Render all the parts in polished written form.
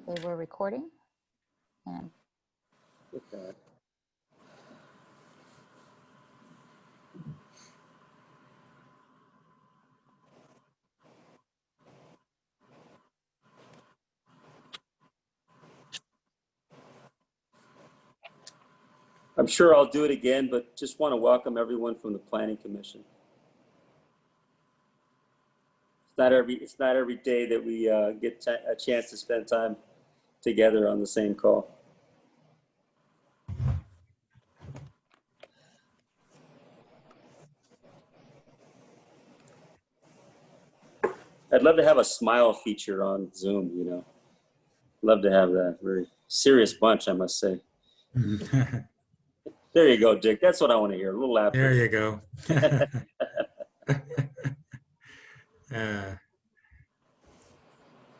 Okay, we're recording. And Okay. I'm sure I'll do it again, but just want to welcome everyone from the Planning Commission. It's not every day that we get a chance to spend time together on the same call. I'd love to have a smile feature on Zoom, you know. Love to have that. Very serious bunch, I must say. There you go, Dick. That's what I want to hear. A little laughter. There you go.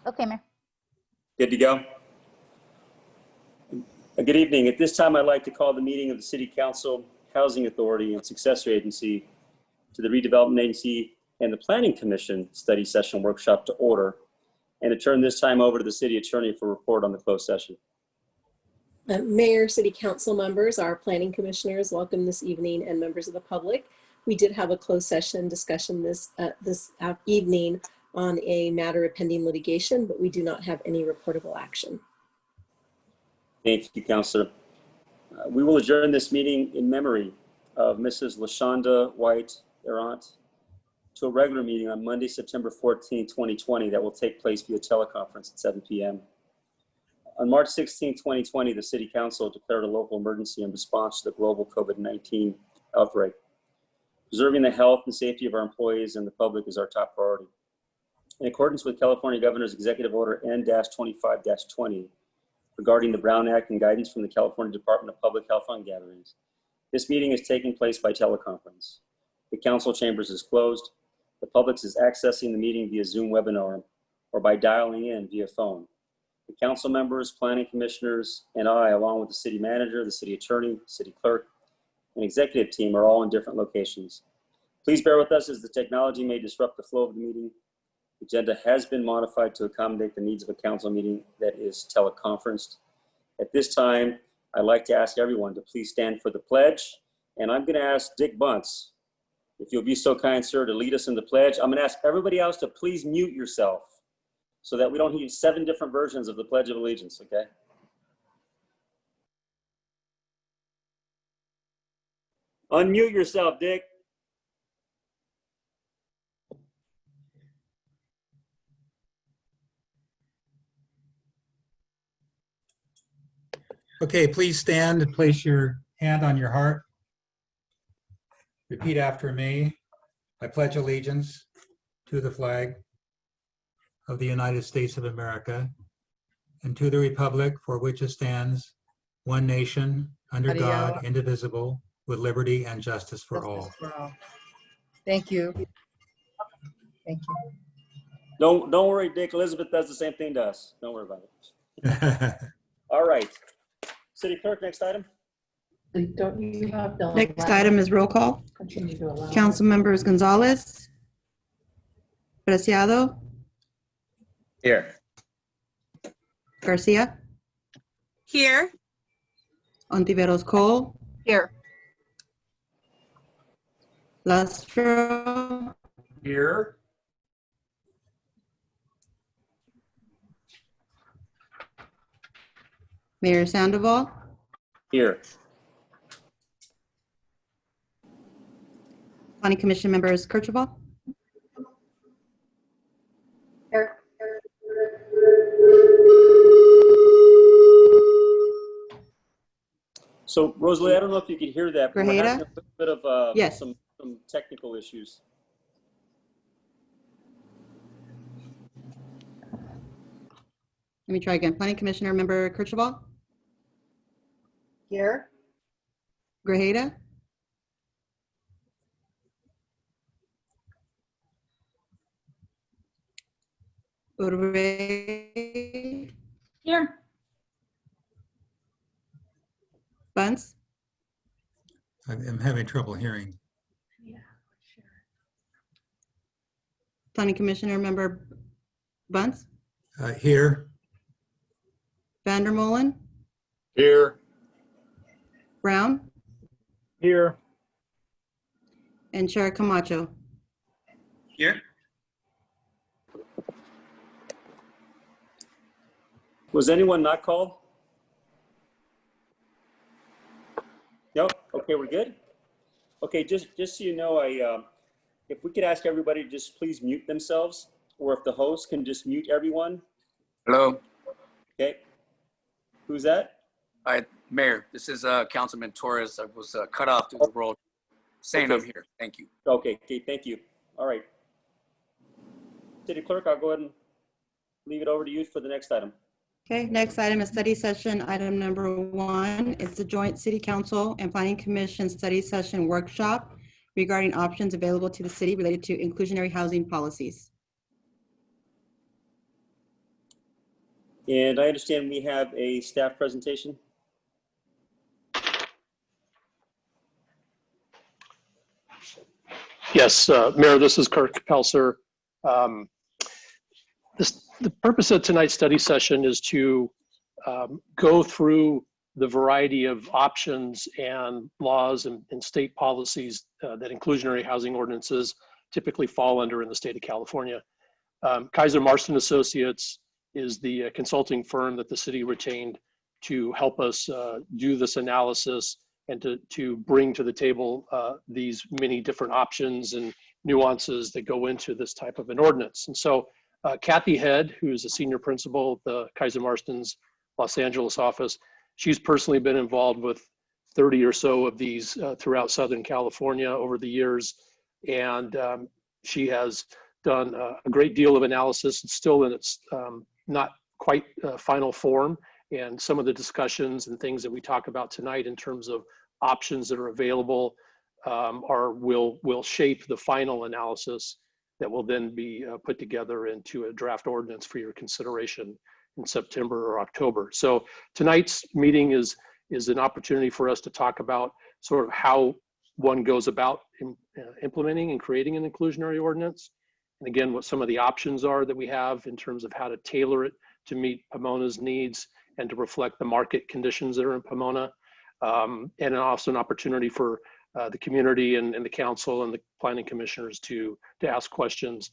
okay, Mayor. Good to go? Good evening. At this time, I'd like to call the meeting of the City Council, Housing Authority, and Successor Agency to the Redevelopment Agency and the Planning Commission study session workshop to order, and to turn this time over to the City Attorney for a report on the closed session. Mayor, City Council members, our planning commissioners, welcome this evening, and members of the public. We did have a closed session discussion this evening on a matter of pending litigation, but we do not have any reportable action. Thank you, Councilor. We will adjourn this meeting in memory of Mrs. LaShonda White-Errant to a regular meeting on Monday, September 14, 2020 that will take place via teleconference at 7 p.m. On March 16, 2020, the City Council declared a local emergency in response to the global COVID-19 outbreak. Preserving the health and safety of our employees and the public is our top priority. In accordance with California Governor's Executive Order N-25-20 regarding the Brown Act and guidance from the California Department of Public Health on gatherings, this meeting is taking place by teleconference. The council chambers is closed. The public is accessing the meeting via Zoom webinar or by dialing in via phone. The council members, planning commissioners, and I, along with the city manager, the city attorney, city clerk, and executive team are all in different locations. Please bear with us as the technology may disrupt the flow of the meeting. The agenda has been modified to accommodate the needs of a council meeting that is teleconferenced. At this time, I'd like to ask everyone to please stand for the pledge. And I'm gonna ask Dick Bunce, if you'll be so kind, sir, to lead us in the pledge. I'm gonna ask everybody else to please mute yourself so that we don't hear 7 different versions of the Pledge of Allegiance, okay? Unmute yourself, Dick. Okay, please stand and place your hand on your heart. Repeat after me. I pledge allegiance to the flag of the United States of America and to the republic for which it stands, one nation, under God, indivisible, with liberty and justice for all. Thank you. Thank you. Don't worry, Dick. Elizabeth does the same thing to us. Don't worry about it. All right. City Clerk, next item. Don't you have to Next item is roll call. continue to allow? Council members Gonzalez, Preciado, Here. Garcia, Here. Ontiveros Cole, Here. Lastro, Here. Mayor Sandoval, Here. Planning Commission members Kirchhoff, Here. So, Rosalie, I don't know if you could hear that, but we're Grajeda? having a bit of Yes. some technical issues. Let me try again. Planning Commissioner member Kirchhoff, Here. Grajeda, Urbe, Here. Bunce, I'm having trouble hearing. Yeah, sure. Planning Commissioner member Bunce, Here. Vandermolen, Here. Brown, Here. and Chair Camacho. Here. Was anyone not called? Nope. Okay, we're good. Okay, just so you know, if we could ask everybody to just please mute themselves, or if the host can just mute everyone. Hello. Okay. Who's that? Hi, Mayor. This is Councilman Torres. I was cut off through the world saying Okay. I'm here. Thank you. Okay, thank you. All right. City Clerk, I'll go ahead and leave it over to you for the next item. Okay, next item is study session. Item number 1 is the joint City Council and Planning Commission study session workshop regarding options available to the city related to inclusionary housing policies. And I understand we have a staff presentation. Yes, Mayor, this is Kirk Pelser. The purpose of tonight's study session is to go through the variety of options and laws and state policies that inclusionary housing ordinances typically fall under in the state of California. Kaiser Marston Associates is the consulting firm that the city retained to help us do this analysis and to bring to the table these many different options and nuances that go into this type of an ordinance. And so Kathy Head, who's a senior principal at the Kaiser Marston's Los Angeles office, she's personally been involved with 30 or so of these throughout Southern California over the years. And she has done a great deal of analysis. It's still in its not quite final form. And some of the discussions and things that we talk about tonight in terms of options that are available will shape the final analysis that will then be put together into a draft ordinance for your consideration in September or October. So tonight's meeting is an opportunity for us to talk about sort of how one goes about implementing and creating an inclusionary ordinance. And again, what some of the options are that we have in terms of how to tailor it to meet Pomona's needs and to reflect the market conditions that are in Pomona. And also an opportunity for the community and the council and the planning commissioners to ask questions.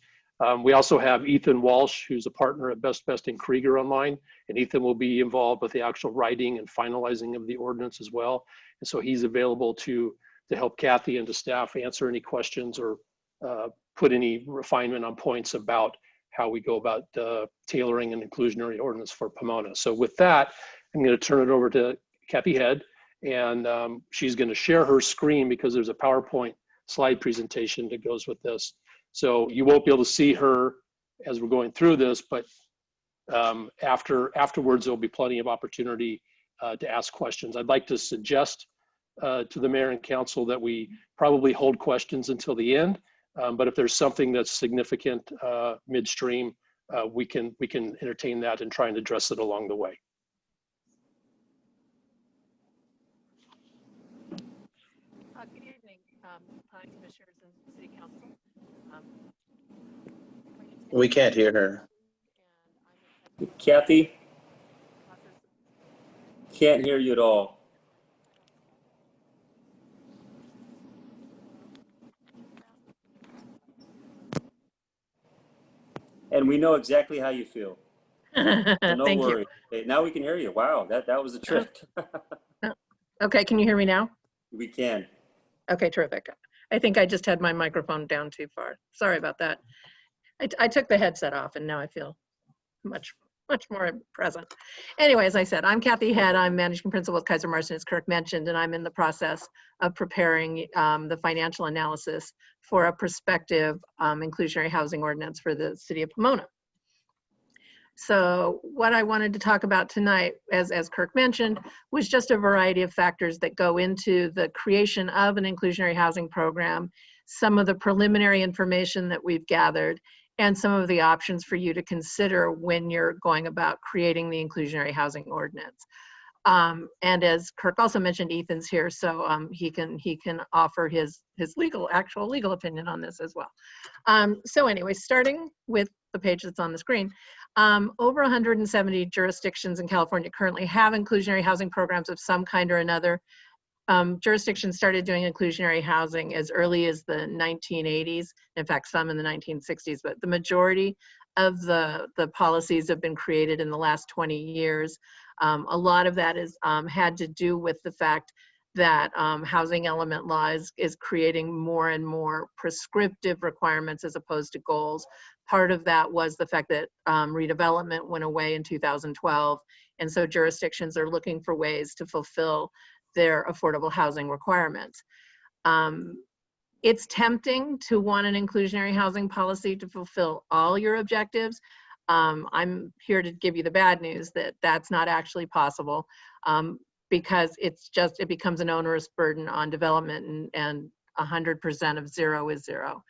We also have Ethan Walsh, who's a partner at Best and Krieger online, and Ethan will be involved with the actual writing and finalizing of the ordinance as well. And so he's available to help Kathy and to staff answer any questions or put any refinement on points about how we go about tailoring an inclusionary ordinance for Pomona. So with that, I'm going to turn it over to Kathy Head, and she's going to share her screen because there's a PowerPoint slide presentation that goes with this. So you won't be able to see her as we're going through this, but afterwards, there'll be plenty of opportunity to ask questions. I'd like to suggest to the mayor and council that we probably hold questions until the end, but if there's something that's significant midstream, we can entertain that and try and address it along the way. Good evening, planning commissioners and city council. We can't hear her. Kathy, can't hear you at all. And we know exactly how you feel. So no Thank worry. Okay, now we can hear you. Wow, that was a trick. you. Okay, can you hear me now? We can. Okay, terrific. I think I just had my microphone down too far. Sorry about that. I took the headset off and now I feel much more present. Anyway, as I said, I'm Kathy Head. I'm managing principal at Kaiser Marston, as Kirk mentioned, and I'm in the process of preparing the financial analysis for a prospective inclusionary housing ordinance for the city of Pomona. So what I wanted to talk about tonight, as Kirk mentioned, was just a variety of factors that go into the creation of an inclusionary housing program, some of the preliminary information that we've gathered, and some of the options for you to consider when you're going about creating the inclusionary housing ordinance. And as Kirk also mentioned, Ethan's here, so he can offer his actual legal opinion on this as well. So anyway, starting with the page that's on the screen, Over 170 jurisdictions in California currently have inclusionary housing programs of some kind or another. Jurisdictions started doing inclusionary housing as early as the 1980s. In fact, some in the 1960s, but the majority of the policies have been created in the last 20 years. A lot of that is had to do with the fact that housing element law is creating more and more prescriptive requirements as opposed to goals. Part of that was the fact that redevelopment went away in 2012. And so jurisdictions are looking for ways to fulfill their affordable housing requirements. It's tempting to want an inclusionary housing policy to fulfill all your objectives. I'm here to give you the bad news that that's not actually possible because it becomes an onerous burden on development, and 100% of zero is zero.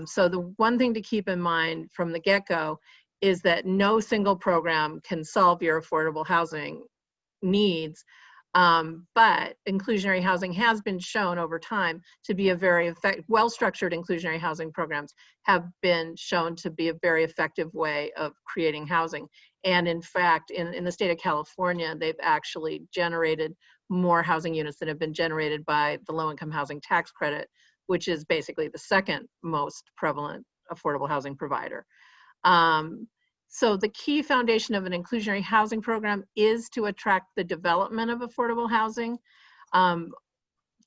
So the one thing to keep in mind from the get-go is that no single program can solve your affordable housing needs. But inclusionary housing has been shown over time to be a very well-structured inclusionary housing programs have been shown to be a very effective way of creating housing. And in fact, in the state of California, they've actually generated more housing units that have been generated by the low-income housing tax credit, which is basically the second most prevalent affordable housing provider. So the key foundation of an inclusionary housing program is to attract the development of affordable housing.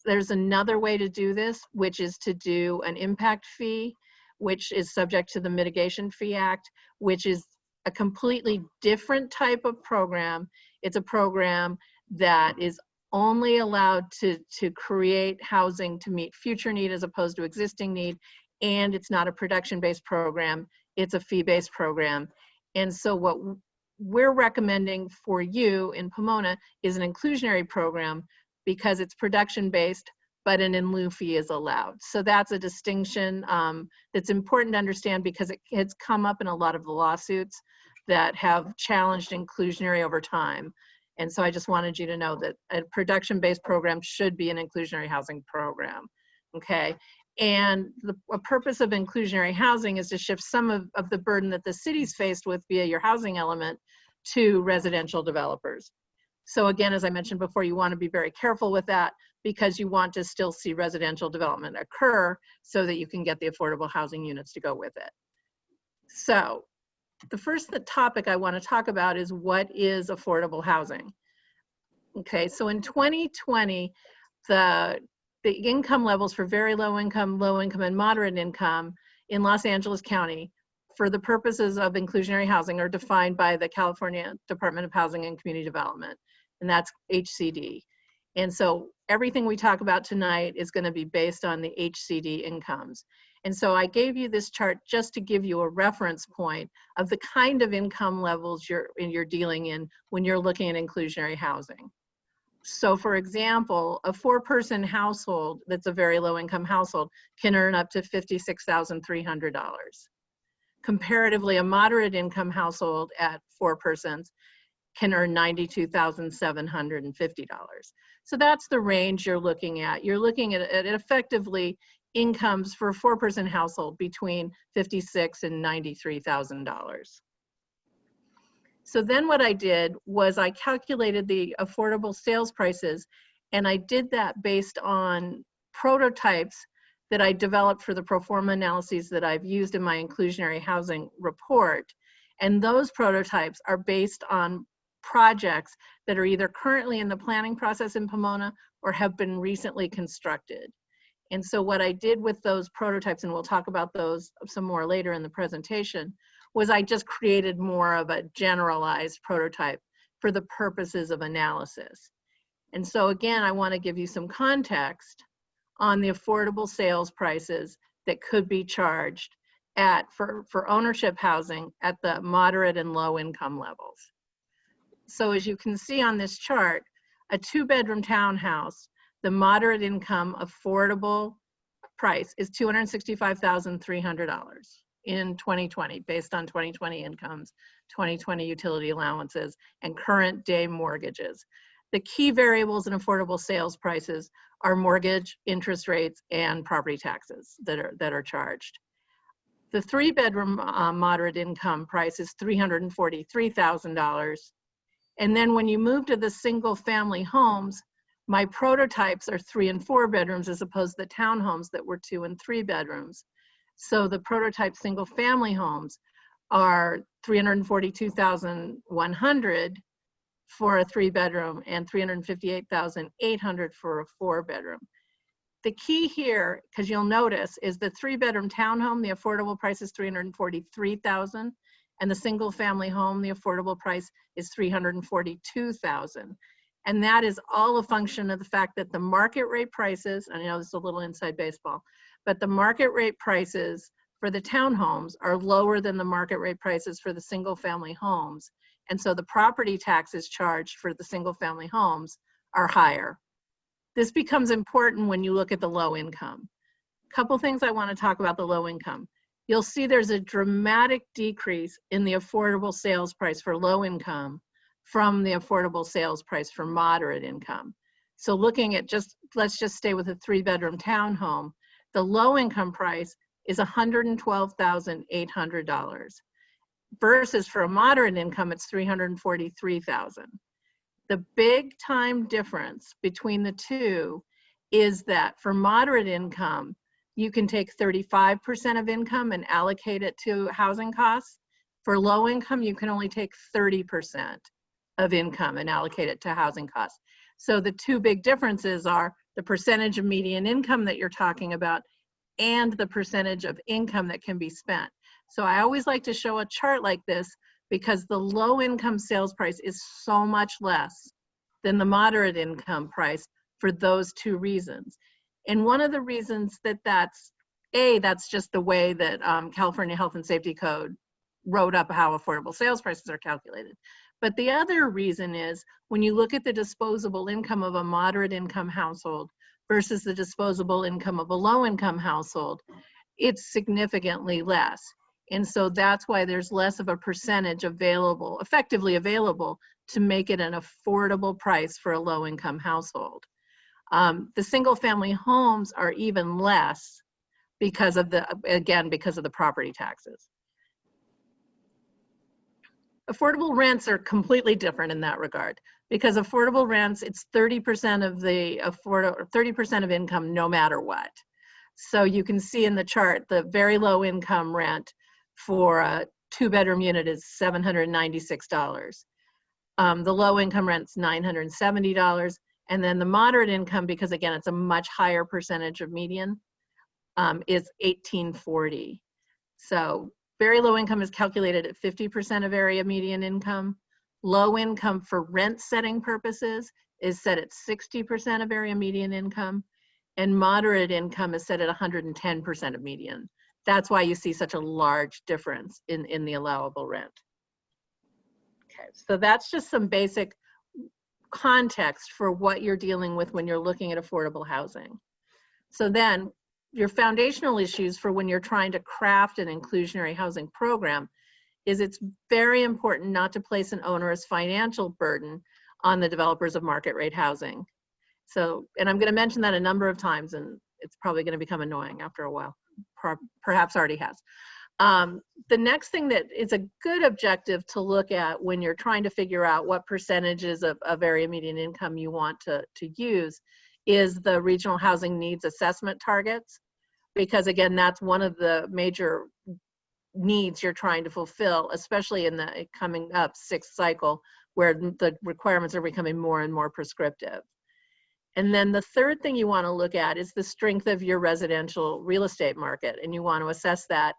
There's another way to do this, which is to do an impact fee, which is subject to the Mitigation Fee Act, which is a completely different type of program. It's a program that is only allowed to create housing to meet future need as opposed to existing need. And it's not a production-based program, it's a fee-based program. And so what we're recommending for you in Pomona is an inclusionary program because it's production-based, but an in lieu fee is allowed. So that's a distinction that's important to understand because it's come up in a lot of the lawsuits that have challenged inclusionary over time. And so I just wanted you to know that a production-based program should be an inclusionary housing program, okay? And the purpose of inclusionary housing is to shift some of the burden that the city's faced with via your housing element to residential developers. So again, as I mentioned before, you want to be very careful with that because you want to still see residential development occur so that you can get the affordable housing units to go with it. So the first topic I want to talk about is what is affordable housing? Okay, so in 2020, the income levels for very low income, and moderate income in Los Angeles County for the purposes of inclusionary housing are defined by the California Department of Housing and Community Development, and that's HCD. And so everything we talk about tonight is going to be based on the HCD incomes. And so I gave you this chart just to give you a reference point of the kind of income levels you're dealing in when you're looking at inclusionary housing. So for example, a 4-person household that's a very low income household can earn up to $56,300. Comparatively, a moderate income household at 4 persons can earn $92,750. So that's the range you're looking at. You're looking at effectively incomes for a 4-person household between $56,000 and $93,000. So then what I did was I calculated the affordable sales prices, and I did that based on prototypes that I developed for the pro forma analyses that I've used in my inclusionary housing report. And those prototypes are based on projects that are either currently in the planning process in Pomona or have been recently constructed. And so what I did with those prototypes, and we'll talk about those some more later in the presentation, was I just created more of a generalized prototype for the purposes of analysis. And so again, I want to give you some context on the affordable sales prices that could be charged for ownership housing at the moderate and low income levels. So as you can see on this chart, a 2-bedroom townhouse, the moderate income affordable price is $265,300 in 2020, based on 2020 incomes, 2020 utility allowances, and current day mortgages. The key variables in affordable sales prices are mortgage, interest rates, and property taxes that are charged. The 3-bedroom moderate income price is $343,000. And then when you move to the single family homes, my prototypes are 3 and 4 bedrooms as opposed to the townhomes that were 2 and 3 bedrooms. So the prototype single family homes are $342,100 for a 3-bedroom and $358,800 for a 4-bedroom. The key here, because you'll notice, is the 3-bedroom townhome, the affordable price is $343,000, and the single family home, the affordable price is $342,000. And that is all a function of the fact that the market rate prices, and I know this is a little inside baseball, but the market rate prices for the townhomes are lower than the market rate prices for the single family homes. And so the property taxes charged for the single family homes are higher. This becomes important when you look at the low income. Couple things I want to talk about the low income. You'll see there's a dramatic decrease in the affordable sales price for low income from the affordable sales price for moderate income. So looking at let's just stay with a 3-bedroom townhome, the low income price is $112,800 versus for a moderate income, it's $343,000. The big time difference between the two is that for moderate income, you can take 35% of income and allocate it to housing costs. For low income, you can only take 30% of income and allocate it to housing costs. So the two big differences are the percentage of median income that you're talking about and the percentage of income that can be spent. So I always like to show a chart like this because the low income sales price is so much less than the moderate income price for those two reasons. And one of the reasons that's just the way that California Health and Safety Code wrote up how affordable sales prices are calculated. But the other reason is when you look at the disposable income of a moderate income household versus the disposable income of a low income household, it's significantly less. And so that's why there's less of a percentage available, effectively available, to make it an affordable price for a low income household. The single family homes are even less because of because of the property taxes. Affordable rents are completely different in that regard because affordable rents, it's 30% of the 30% of income no matter what. So you can see in the chart, the very low income rent for a 2-bedroom unit is $796. The low income rent's $970. And then the moderate income, because again, it's a much higher percentage of median, is $1,840. So very low income is calculated at 50% of area median income. Low income for rent setting purposes is set at 60% of area median income. And moderate income is set at 110% of median. That's why you see such a large difference in the allowable rent. Okay, so that's just some basic context for what you're dealing with when you're looking at affordable housing. So then your foundational issues for when you're trying to craft an inclusionary housing program is it's very important not to place an onerous financial burden on the developers of market rate housing. So, and I'm going to mention that a number of times, and it's probably going to become annoying after a while, perhaps already has. The next thing that is a good objective to look at when you're trying to figure out what percentages of area median income you want to use is the regional housing needs assessment targets, because again, that's one of the major needs you're trying to fulfill, especially in the coming up 6th cycle where the requirements are becoming more and more prescriptive. And then the third thing you want to look at is the strength of your residential real estate market. And you want to assess that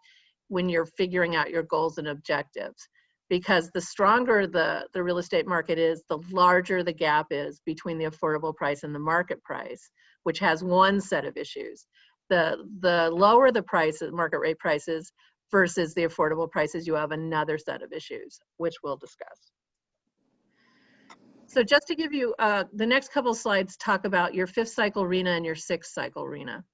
when you're figuring out your goals and objectives. Because the stronger the real estate market is, the larger the gap is between the affordable price and the market price, which has one set of issues. The lower the prices, market rate prices versus the affordable prices, you have another set of issues, which we'll discuss. So just to give you, the next couple slides talk about your 5th cycle RENA and your 6th cycle RENA.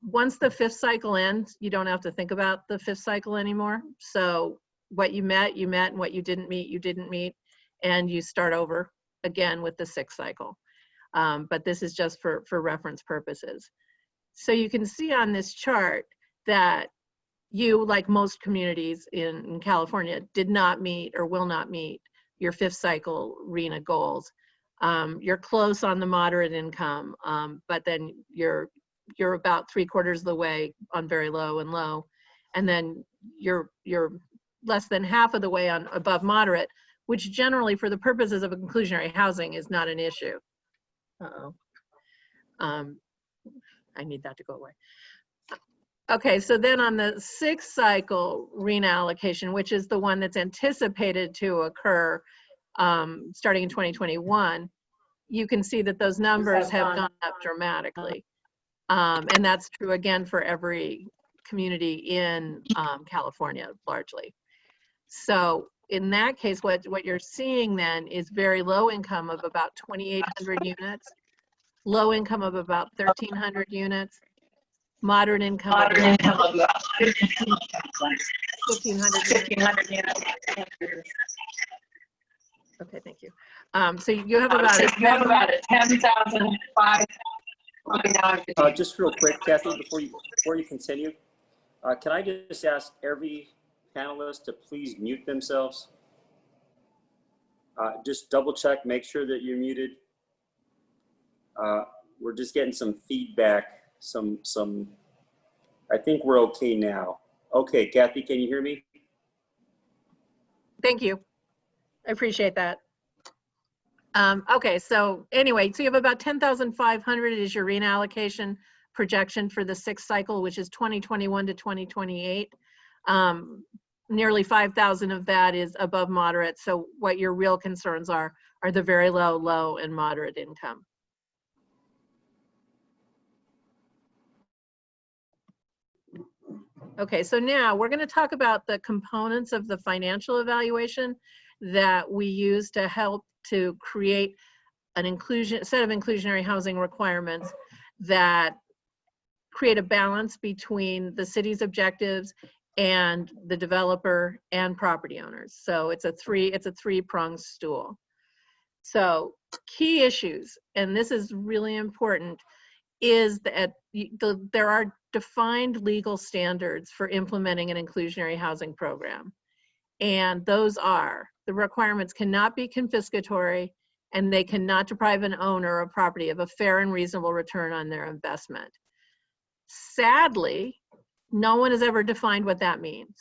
Once the 5th cycle ends, you don't have to think about the 5th cycle anymore. So what you met, and what you didn't meet, you didn't meet, and you start over again with the 6th cycle. But this is just for reference purposes. So you can see on this chart that you, like most communities in California, did not meet or will not meet your 5th cycle RHNA goals. You're close on the moderate income, but then you're about 3/4 of the way on very low and low, and then you're less than half of the way on above moderate, which generally, for the purposes of inclusionary housing, is not an issue. Uh-oh. I need that to go away. Okay, so then on the 6th cycle RHNA allocation, which is the one that's anticipated to occur starting in 2021, you can see that those numbers have gone up dramatically. And that's true again for every community in California, largely. So in that case, what you're seeing then is very low income of about 2,800 units, low income of about 1,300 units, moderate income of about 1,500 units. Okay, thank you. So you have about a 10,005. Just real quick, Kathy, before you continue, can I just ask every panelist to please mute themselves? Just double check, make sure that you're muted. We're just getting some feedback. I think we're okay now. Okay, Kathy, can you hear me? Thank you. I appreciate that. Okay, so anyway, so you have about 10,500 is your RHNA allocation projection for the 6th cycle, which is 2021 to 2028. Nearly 5,000 of that is above moderate. So what your real concerns are the very low, low, and moderate income. Okay, so now we're going to talk about the components of the financial evaluation that we use to help to create an set of inclusionary housing requirements that create a balance between the city's objectives and the developer and property owners. So it's a three-pronged stool. So key issues, and this is really important, is that there are defined legal standards for implementing an inclusionary housing program. And those are, the requirements cannot be confiscatory, and they cannot deprive an owner of property of a fair and reasonable return on their investment. Sadly, no one has ever defined what that means.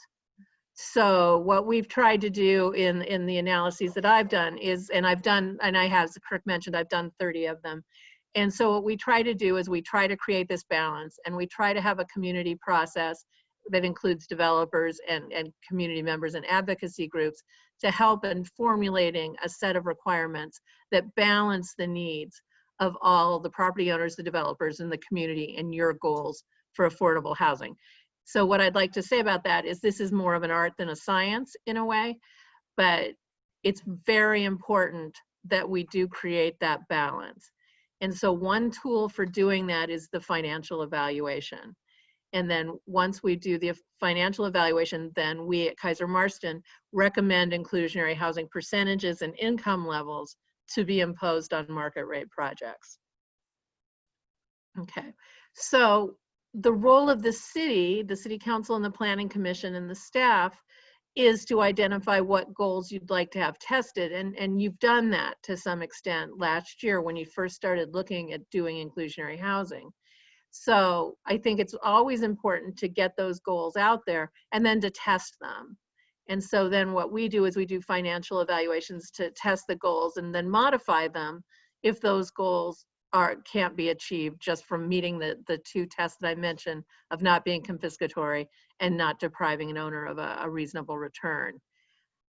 So what we've tried to do in the analyses that I've done is, and I have, as Kirk mentioned, I've done 30 of them. And so what we try to do is we try to create this balance, and we try to have a community process that includes developers and community members and advocacy groups to help in formulating a set of requirements that balance the needs of all the property owners, the developers, and the community, and your goals for affordable housing. So what I'd like to say about that is this is more of an art than a science in a way, but it's very important that we do create that balance. And so one tool for doing that is the financial evaluation. And then once we do the financial evaluation, then we at Kaiser Marston recommend inclusionary housing percentages and income levels to be imposed on market rate projects. Okay, so the role of the city council and the planning commission and the staff is to identify what goals you'd like to have tested. And you've done that to some extent last year when you first started looking at doing inclusionary housing. So I think it's always important to get those goals out there and then to test them. And so then what we do is we do financial evaluations to test the goals and then modify them if those goals can't be achieved just from meeting the two tests that I mentioned of not being confiscatory and not depriving an owner of a reasonable return.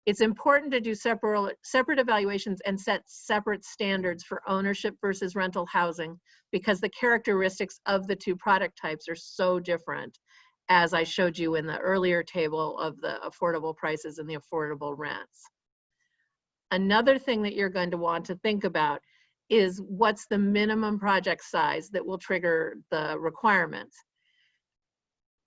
It's important to do separate evaluations and set separate standards for ownership versus rental housing because the characteristics of the two product types are so different, as I showed you in the earlier table of the affordable prices and the affordable rents. Another thing that you're going to want to think about is what's the minimum project size that will trigger the requirements.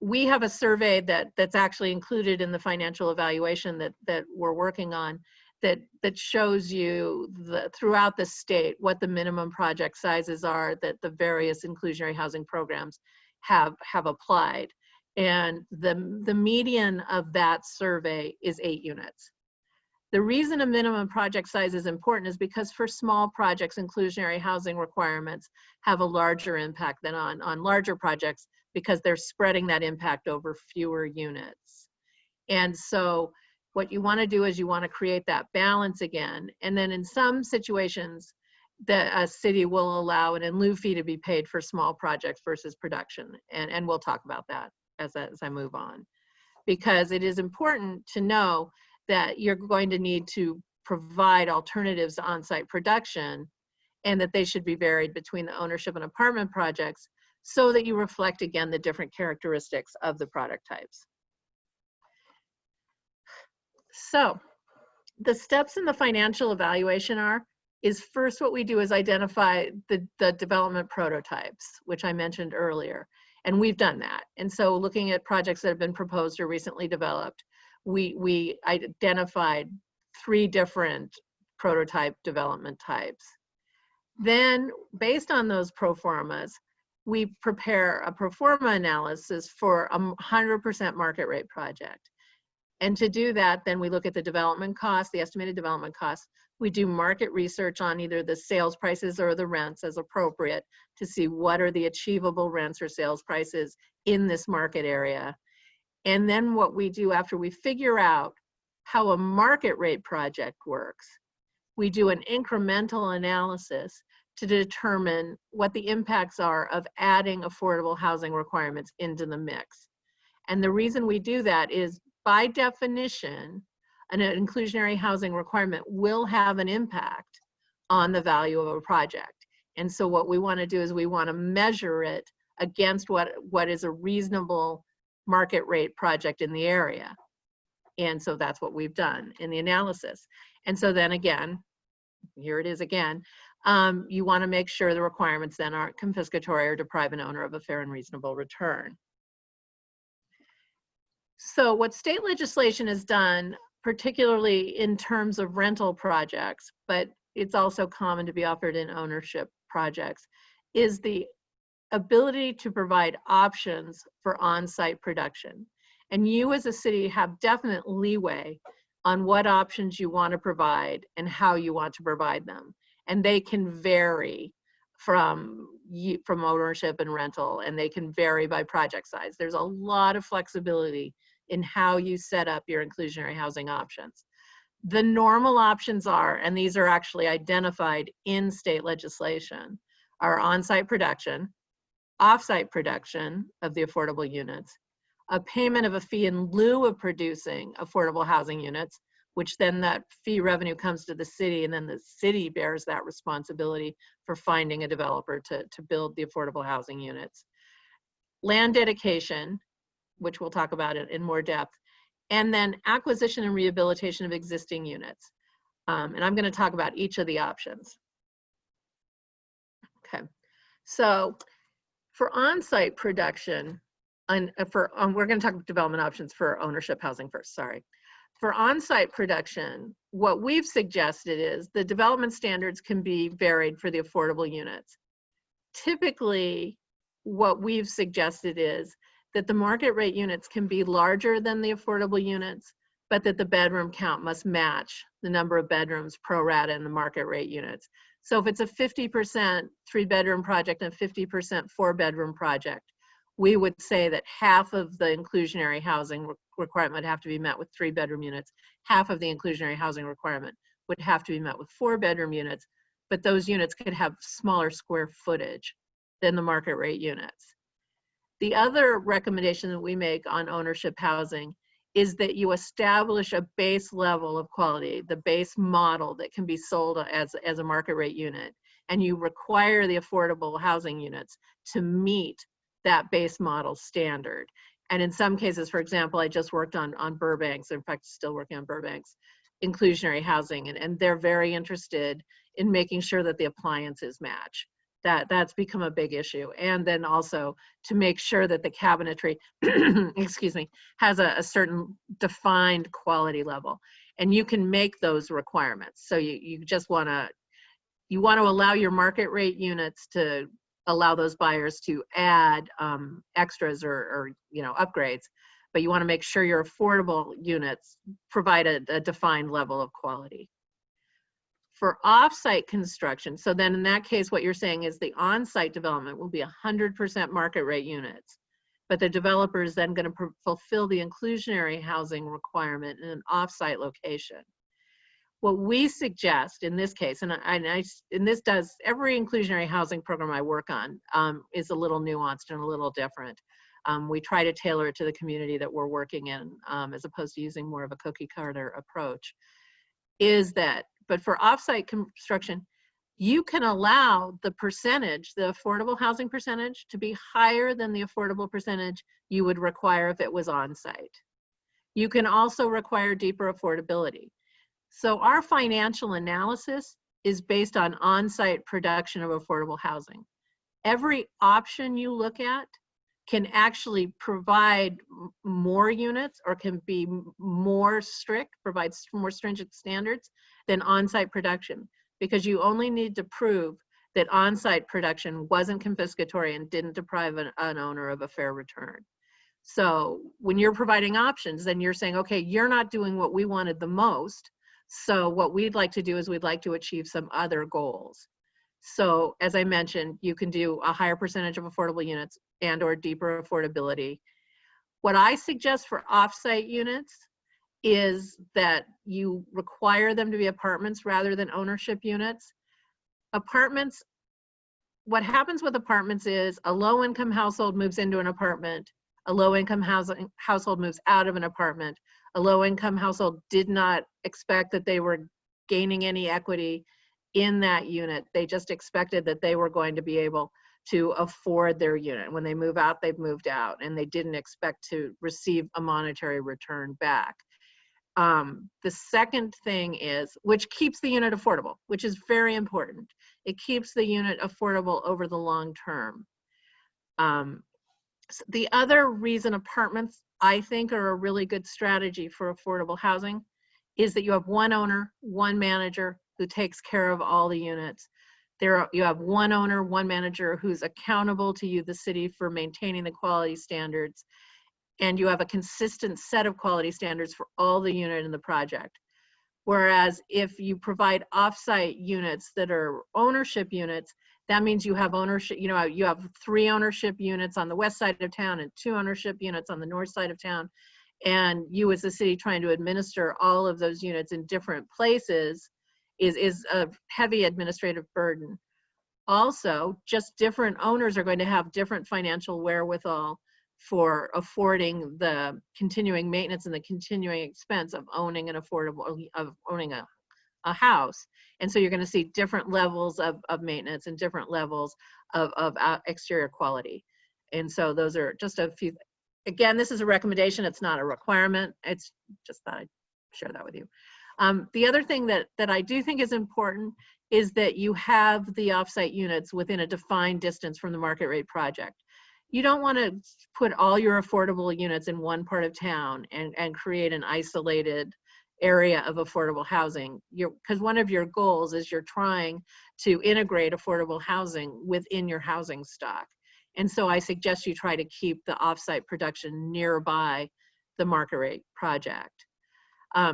We have a survey that's actually included in the financial evaluation that we're working on that shows you throughout the state what the minimum project sizes are that the various inclusionary housing programs have applied. And the median of that survey is 8 units. The reason a minimum project size is important is because for small projects, inclusionary housing requirements have a larger impact than on larger projects because they're spreading that impact over fewer units. And so what you want to do is you want to create that balance again. And then in some situations, a city will allow an in lieu fee to be paid for small projects versus production. And we'll talk about that as I move on. Because it is important to know that you're going to need to provide alternatives to on-site production, and that they should be varied between the ownership and apartment projects so that you reflect, again, the different characteristics of the product types. So the steps in the financial evaluation is first what we do is identify the development prototypes, which I mentioned earlier. And we've done that. And so looking at projects that have been proposed or recently developed, we identified 3 different prototype development types. Then based on those pro formas, we prepare a pro forma analysis for a 100% market rate project. And to do that, then we look at the development costs, the estimated development costs. We do market research on either the sales prices or the rents as appropriate to see what are the achievable rents or sales prices in this market area. And then what we do after we figure out how a market rate project works, we do an incremental analysis to determine what the impacts are of adding affordable housing requirements into the mix. And the reason we do that is, by definition, an inclusionary housing requirement will have an impact on the value of a project. And so what we want to do is we want to measure it against what is a reasonable market rate project in the area. And so that's what we've done in the analysis. And so then again, here it is again, you want to make sure the requirements then aren't confiscatory or deprive an owner of a fair and reasonable return. So what state legislation has done, particularly in terms of rental projects, but it's also common to be offered in ownership projects, is the ability to provide options for on-site production. And you as a city have definite leeway on what options you want to provide and how you want to provide them. And they can vary from ownership and rental, and they can vary by project size. There's a lot of flexibility in how you set up your inclusionary housing options. The normal options are, and these are actually identified in state legislation, are on-site production, off-site production of the affordable units, a payment of a fee in lieu of producing affordable housing units, which then that fee revenue comes to the city, and then the city bears that responsibility for finding a developer to build the affordable housing units. Land dedication, which we'll talk about it in more depth, and then acquisition and rehabilitation of existing units. And I'm going to talk about each of the options. Okay, so for on-site production, we're going to talk about development options for ownership housing first, sorry. For on-site production, what we've suggested is the development standards can be varied for the affordable units. Typically, what we've suggested is that the market rate units can be larger than the affordable units, but that the bedroom count must match the number of bedrooms pro rata in the market rate units. So if it's a 50% 3-bedroom project and 50% 4-bedroom project, we would say that half of the inclusionary housing requirement would have to be met with 3-bedroom units. Half of the inclusionary housing requirement would have to be met with 4-bedroom units, but those units could have smaller square footage than the market rate units. The other recommendation that we make on ownership housing is that you establish a base level of quality, the base model that can be sold as a market rate unit, and you require the affordable housing units to meet that base model standard. And in some cases, for example, I just worked on Burbank's, in fact, still working on Burbank's inclusionary housing, and they're very interested in making sure that the appliances match. That's become a big issue. And then also to make sure that the cabinetry, excuse me, has a certain defined quality level. And you can make those requirements. So you just want to allow your market rate units to allow those buyers to add extras or upgrades, but you want to make sure your affordable units provide a defined level of quality. For off-site construction, so then in that case, what you're saying is the on-site development will be 100% market rate units, but the developer is then going to fulfill the inclusionary housing requirement in an off-site location. What we suggest in this case, and this does, every inclusionary housing program I work on is a little nuanced and a little different. We try to tailor it to the community that we're working in, as opposed to using more of a cookie cutter approach, is that, but for offsite construction, you can allow the percentage, the affordable housing percentage, to be higher than the affordable percentage you would require if it was on site. You can also require deeper affordability. So our financial analysis is based on on-site production of affordable housing. Every option you look at can actually provide more units or can be more strict, provides more stringent standards than on-site production, because you only need to prove that on-site production wasn't confiscatory and didn't deprive an owner of a fair return. So when you're providing options, then you're saying, okay, you're not doing what we wanted the most, so what we'd like to do is we'd like to achieve some other goals. So as I mentioned, you can do a higher percentage of affordable units and or deeper affordability. What I suggest for offsite units is that you require them to be apartments rather than ownership units. Apartments, what happens with apartments is a low-income household moves into an apartment, a low-income household moves out of an apartment, a low-income household did not expect that they were gaining any equity in that unit. They just expected that they were going to be able to afford their unit. When they move out, they've moved out, and they didn't expect to receive a monetary return back. The second thing is, which keeps the unit affordable, which is very important. It keeps the unit affordable over the long term. So the other reason apartments, I think, are a really good strategy for affordable housing is that you have one owner, one manager who takes care of all the units. You have one owner, one manager who's accountable to you, the city, for maintaining the quality standards. And you have a consistent set of quality standards for all the unit in the project. Whereas if you provide offsite units that are ownership units, that means you have ownership, you have 3 ownership units on the west side of town and 2 ownership units on the north side of town. And you as the city trying to administer all of those units in different places is a heavy administrative burden. Also, just different owners are going to have different financial wherewithal for affording the continuing maintenance and the continuing expense of owning an affordable, of owning a house. And so you're going to see different levels of maintenance and different levels of exterior quality. And so those are just a few. Again, this is a recommendation. It's not a requirement. It's just that I'd share that with you. The other thing that I do think is important is that you have the offsite units within a defined distance from the market rate project. You don't want to put all your affordable units in one part of town and create an isolated area of affordable housing. Because one of your goals is you're trying to integrate affordable housing within your housing stock. And so I suggest you try to keep the offsite production nearby the market rate project.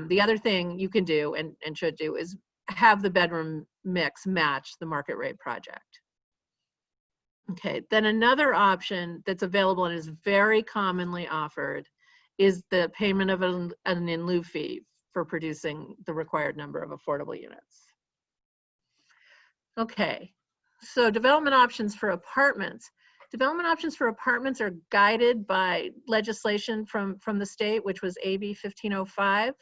The other thing you can do and should do is have the bedroom mix match the market rate project. Okay, then another option that's available and is very commonly offered is the payment of an in lieu fee for producing the required number of affordable units. Okay, so development options for apartments. Development options for apartments are guided by legislation from the state, which was AB 1505.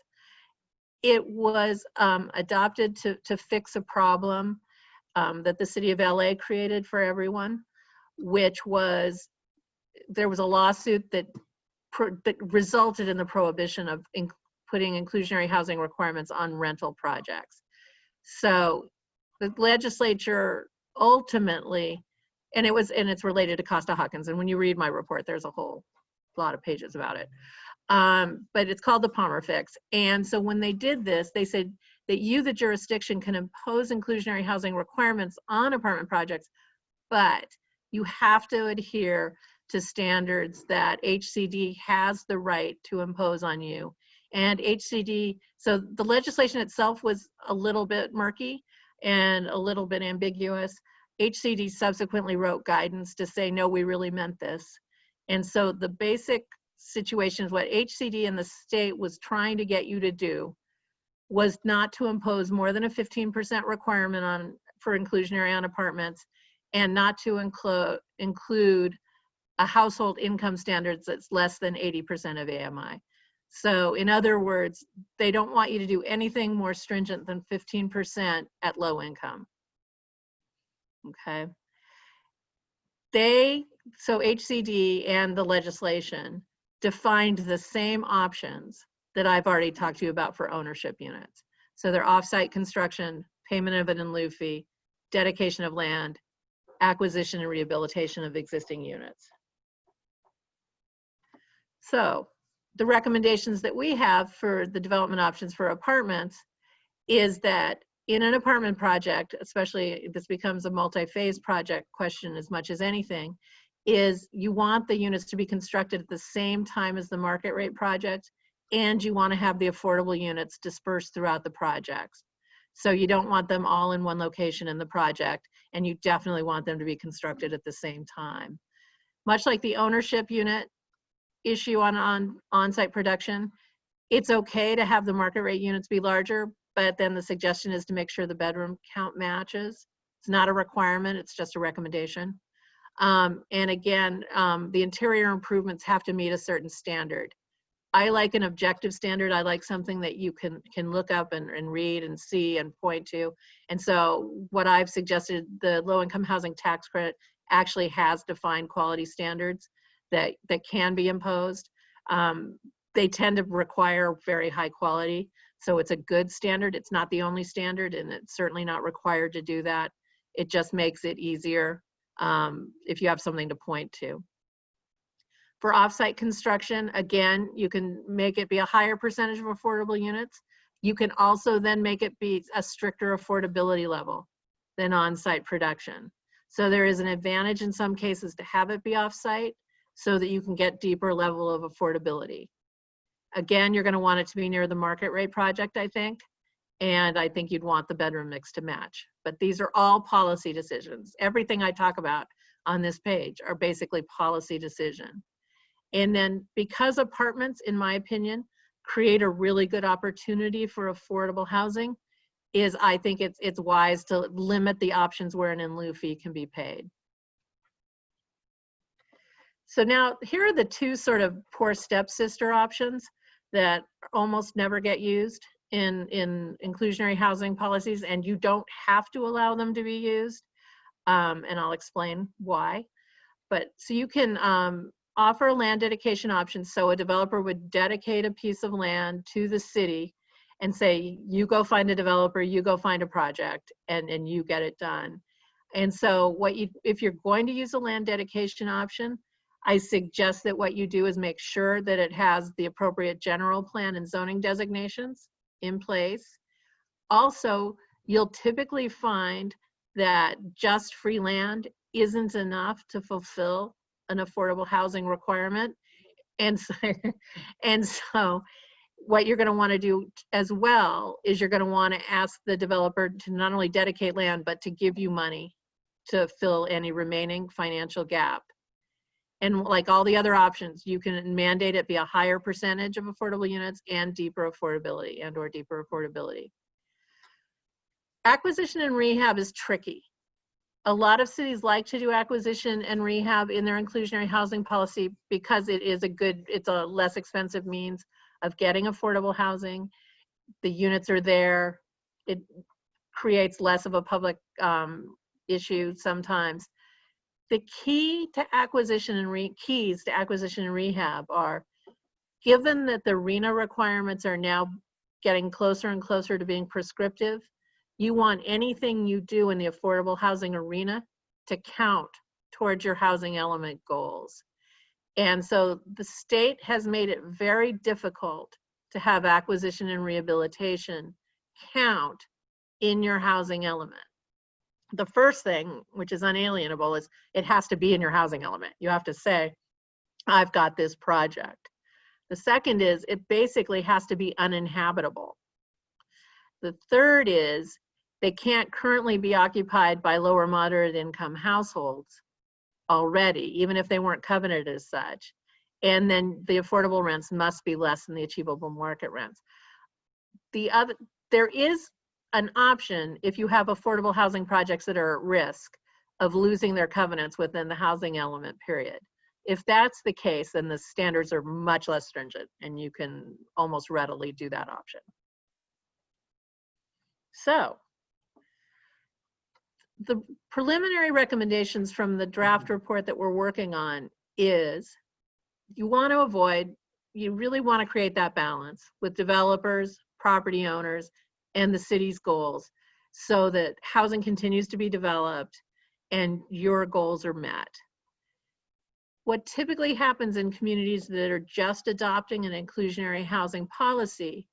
It was adopted to fix a problem that the city of LA created for everyone, which was, there was a lawsuit that resulted in the prohibition of putting inclusionary housing requirements on rental projects. So the legislature ultimately, and it's related to Costa-Hawkins, and when you read my report, there's a whole lot of pages about it. But it's called the Palmer Fix. And so when they did this, they said that you, the jurisdiction, can impose inclusionary housing requirements on apartment projects, but You have to adhere to standards that HCD has the right to impose on you. And HCD, so the legislation itself was a little bit murky and a little bit ambiguous. HCD subsequently wrote guidance to say, no, we really meant this. And so the basic situation is what HCD and the state was trying to get you to do was not to impose more than a 15% requirement for inclusionary on apartments, and not to include a household income standards that's less than 80% of AMI. So in other words, they don't want you to do anything more stringent than 15% at low income. Okay. So HCD and the legislation defined the same options that I've already talked to you about for ownership units. So they're off-site construction, payment of an in lieu fee, dedication of land, acquisition and rehabilitation of existing units. So the recommendations that we have for the development options for apartments is that in an apartment project, especially this becomes a multi-phase project question as much as anything, is you want the units to be constructed at the same time as the market rate project, and you want to have the affordable units dispersed throughout the projects. So you don't want them all in one location in the project, and you definitely want them to be constructed at the same time. Much like the ownership unit issue on-site production, it's okay to have the market rate units be larger, but then the suggestion is to make sure the bedroom count matches. It's not a requirement, it's just a recommendation. And again, the interior improvements have to meet a certain standard. I like an objective standard. I like something that you can look up and read and see and point to. And so what I've suggested, the low-income housing tax credit actually has defined quality standards that can be imposed. They tend to require very high quality. So it's a good standard. It's not the only standard, and it's certainly not required to do that. It just makes it easier if you have something to point to. For offsite construction, again, you can make it be a higher percentage of affordable units. You can also then make it be a stricter affordability level than on-site production. So there is an advantage in some cases to have it be off-site so that you can get deeper level of affordability. Again, you're going to want it to be near the market rate project, I think, and I think you'd want the bedroom mix to match. But these are all policy decisions. Everything I talk about on this page are basically policy decision. And then because apartments, in my opinion, create a really good opportunity for affordable housing, I think it's wise to limit the options where an in lieu fee can be paid. So now here are the two sort of poor stepsister options that almost never get used in inclusionary housing policies, and you don't have to allow them to be used. And I'll explain why. But so you can offer a land dedication option. So a developer would dedicate a piece of land to the city and say, you go find a developer, you go find a project, and you get it done. And so if you're going to use a land dedication option, I suggest that what you do is make sure that it has the appropriate general plan and zoning designations in place. Also, you'll typically find that just free land isn't enough to fulfill an affordable housing requirement. And so what you're going to want to do as well is you're going to want to ask the developer to not only dedicate land, but to give you money to fill any remaining financial gap. And like all the other options, you can mandate it be a higher percentage of affordable units and deeper affordability or deeper affordability. Acquisition and rehab is tricky. A lot of cities like to do acquisition and rehab in their inclusionary housing policy because it's a less expensive means of getting affordable housing. The units are there. It creates less of a public issue sometimes. The keys to acquisition and rehab are, given that the RHNA requirements are now getting closer and closer to being prescriptive, you want anything you do in the affordable housing arena to count towards your housing element goals. And so the state has made it very difficult to have acquisition and rehabilitation count in your housing element. The first thing, which is unalienable, is it has to be in your housing element. You have to say, I've got this project. The second is it basically has to be uninhabitable. The third is they can't currently be occupied by lower moderate income households already, even if they weren't covenanted as such. And then the affordable rents must be less than the achievable market rents. There is an option if you have affordable housing projects that are at risk of losing their covenants within the housing element period. If that's the case, then the standards are much less stringent and you can almost readily do that option. So the preliminary recommendations from the draft report that we're working on is you want to avoid, you really want to create that balance with developers, property owners, and the city's goals so that housing continues to be developed and your goals are met. What typically happens in communities that are just adopting an inclusionary housing policy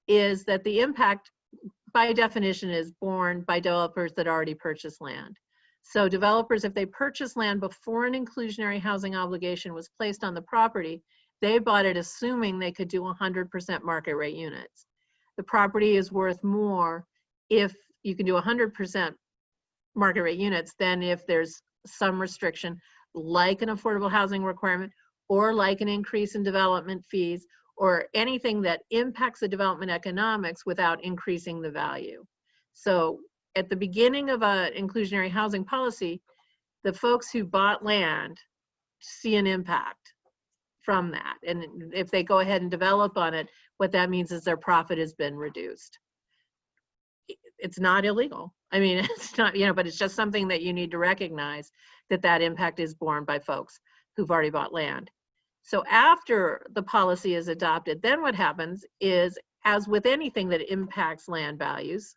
is that the impact by definition is borne by developers that already purchase land. So developers, if they purchase land before an inclusionary housing obligation was placed on the property, they bought it assuming they could do 100% market rate units. The property is worth more if you can do 100% market rate units than if there's some restriction like an affordable housing requirement or like an increase in development fees or anything that impacts the development economics without increasing the value. So at the beginning of an inclusionary housing policy, the folks who bought land see an impact from that. And if they go ahead and develop on it, what that means is their profit has been reduced. It's not illegal. I mean, it's not, you know, but it's just something that you need to recognize that that impact is borne by folks who've already bought land. So after the policy is adopted, then what happens is, as with anything that impacts land values,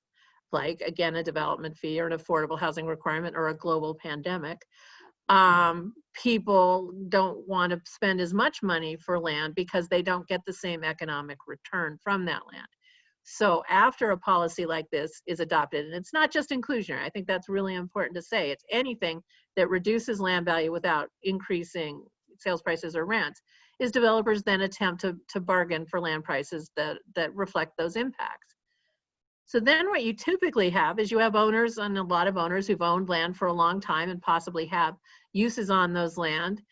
like again, a development fee or an affordable housing requirement or a global pandemic, people don't want to spend as much money for land because they don't get the same economic return from that land. So after a policy like this is adopted, and it's not just inclusionary, I think that's really important to say, it's anything that reduces land value without increasing sales prices or rents, is developers then attempt to bargain for land prices that reflect those impacts. So then what you typically have is you have owners, and a lot of owners who've owned land for a long time and possibly have uses on those lands,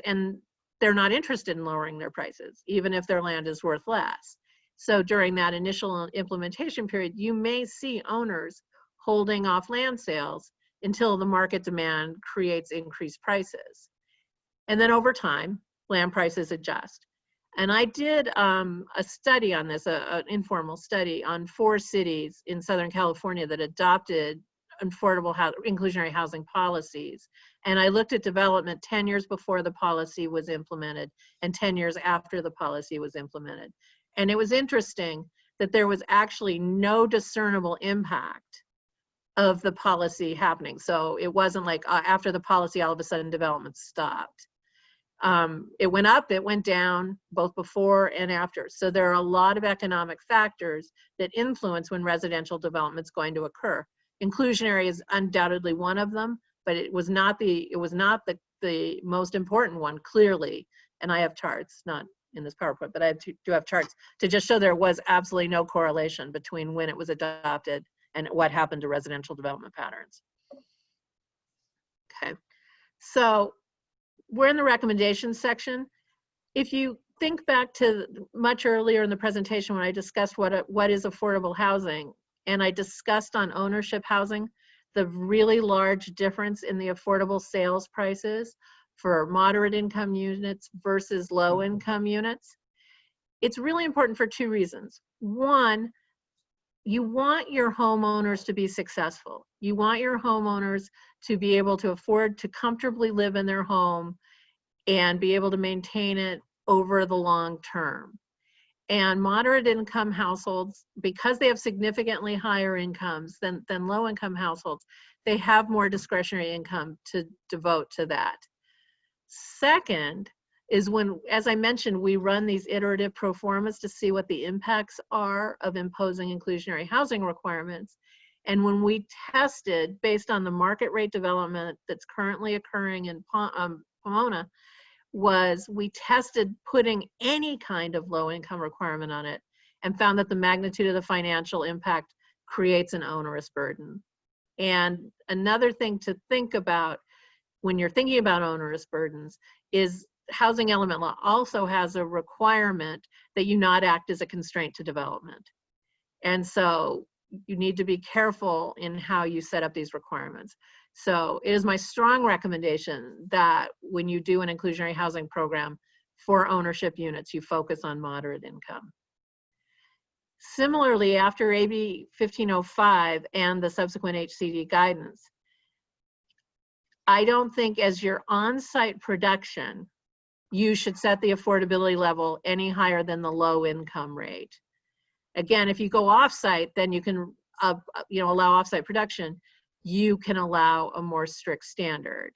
and they're not interested in lowering their prices, even if their land is worth less. So during that initial implementation period, you may see owners holding off land sales until the market demand creates increased prices. And then over time, land prices adjust. And I did a study on this, an informal study on 4 cities in Southern California that adopted affordable inclusionary housing policies. And I looked at development 10 years before the policy was implemented and 10 years after the policy was implemented. And it was interesting that there was actually no discernible impact of the policy happening. So it wasn't like after the policy, all of a sudden development stopped. It went up, it went down, both before and after. So there are a lot of economic factors that influence when residential development is going to occur. Inclusionary is undoubtedly one of them, but it was not the most important one, clearly. And I have charts, not in this PowerPoint, but I do have charts to just show there was absolutely no correlation between when it was adopted and what happened to residential development patterns. Okay, so we're in the recommendations section. If you think back to much earlier in the presentation when I discussed what is affordable housing, and I discussed on ownership housing, the really large difference in the affordable sales prices for moderate income units versus low income units. It's really important for 2 reasons. One, you want your homeowners to be successful. You want your homeowners to be able to afford to comfortably live in their home and be able to maintain it over the long term. And moderate income households, because they have significantly higher incomes than low income households, they have more discretionary income to devote to that. Second is when, as I mentioned, we run these iterative pro formas to see what the impacts are of imposing inclusionary housing requirements. And when we tested based on the market rate development that's currently occurring in Pomona, was we tested putting any kind of low income requirement on it and found that the magnitude of the financial impact creates an onerous burden. And another thing to think about when you're thinking about onerous burdens is housing element law also has a requirement that you not act as a constraint to development. And so you need to be careful in how you set up these requirements. So it is my strong recommendation that when you do an inclusionary housing program for ownership units, you focus on moderate income. Similarly, after AB 1505 and the subsequent HCD guidance, I don't think as your on-site production, you should set the affordability level any higher than the low income rate. Again, if you go off-site, then you can allow off-site production, you can allow a more strict standard.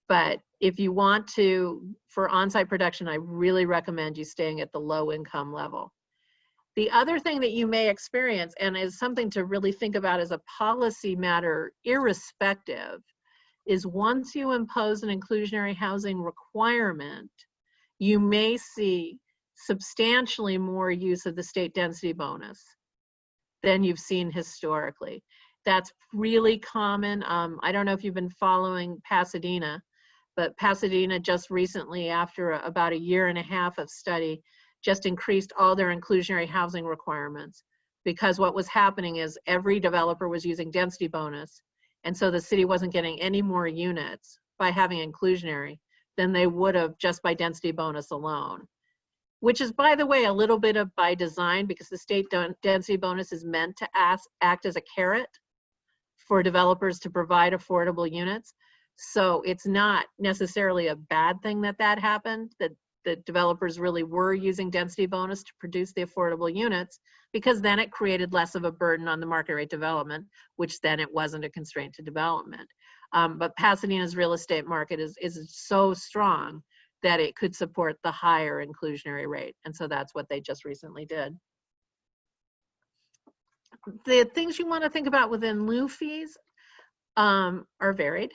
But if you want to, for on-site production, I really recommend you staying at the low income level. The other thing that you may experience, and is something to really think about as a policy matter irrespective, is once you impose an inclusionary housing requirement, you may see substantially more use of the state density bonus than you've seen historically. That's really common. I don't know if you've been following Pasadena, but Pasadena just recently, after about a year and a half of study, just increased all their inclusionary housing requirements, because what was happening is every developer was using density bonus, and so the city wasn't getting any more units by having inclusionary than they would have just by density bonus alone, which is, by the way, a little bit of by design, because the state density bonus is meant to act as a carrot for developers to provide affordable units. So it's not necessarily a bad thing that that happened, that the developers really were using density bonus to produce the affordable units, because then it created less of a burden on the market rate development, which then it wasn't a constraint to development. But Pasadena's real estate market is so strong that it could support the higher inclusionary rate. And so that's what they just recently did. The things you want to think about within lieu fees are varied.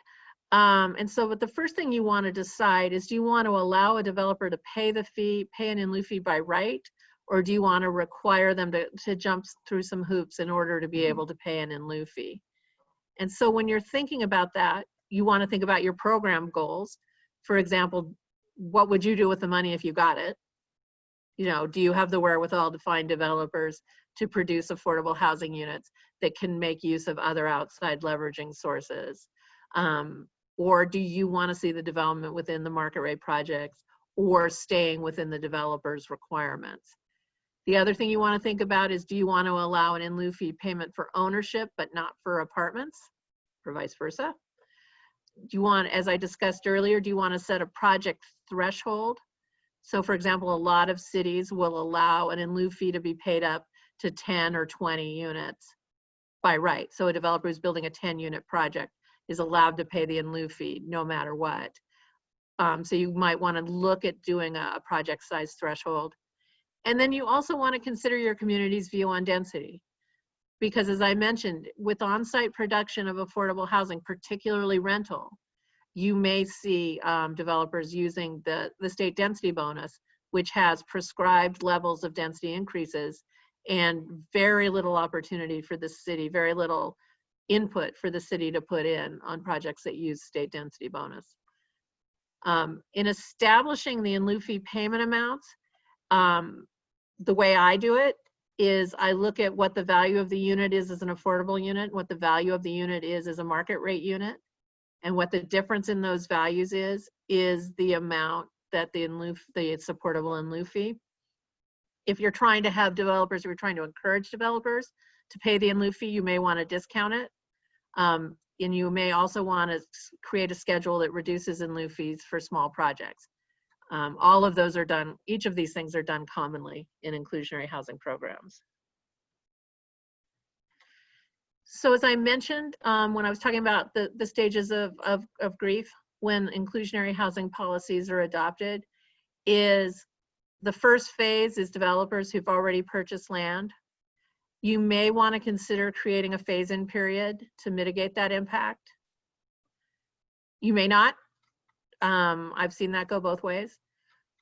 And so, but the first thing you want to decide is, do you want to allow a developer to pay the fee, pay an in lieu fee by right, or do you want to require them to jump through some hoops in order to be able to pay an in lieu fee? And so when you're thinking about that, you want to think about your program goals. For example, what would you do with the money if you got it? You know, do you have the wherewithal to find developers to produce affordable housing units that can make use of other outside leveraging sources? Or do you want to see the development within the market rate projects or staying within the developer's requirements? The other thing you want to think about is, do you want to allow an in lieu fee payment for ownership but not for apartments, or vice versa? Do you want, as I discussed earlier, do you want to set a project threshold? So for example, a lot of cities will allow an in lieu fee to be paid up to 10 or 20 units by right. So a developer who's building a 10-unit project is allowed to pay the in lieu fee no matter what. So you might want to look at doing a project size threshold. And then you also want to consider your community's view on density. Because as I mentioned, with on-site production of affordable housing, particularly rental, you may see developers using the state density bonus, which has prescribed levels of density increases and very little opportunity for the city, very little input for the city to put in on projects that use state density bonus. In establishing the in lieu fee payment amounts, the way I do it is I look at what the value of the unit is as an affordable unit, what the value of the unit is as a market rate unit, and what the difference in those values is the amount that the supportable in lieu fee. If you're trying to have developers, or you're trying to encourage developers to pay the in lieu fee, you may want to discount it. And you may also want to create a schedule that reduces in lieu fees for small projects. All of those are done, each of these things are done commonly in inclusionary housing programs. So as I mentioned, when I was talking about the stages of grief when inclusionary housing policies are adopted, is the first phase is developers who've already purchased land. You may want to consider creating a phase-in period to mitigate that impact. You may not. I've seen that go both ways.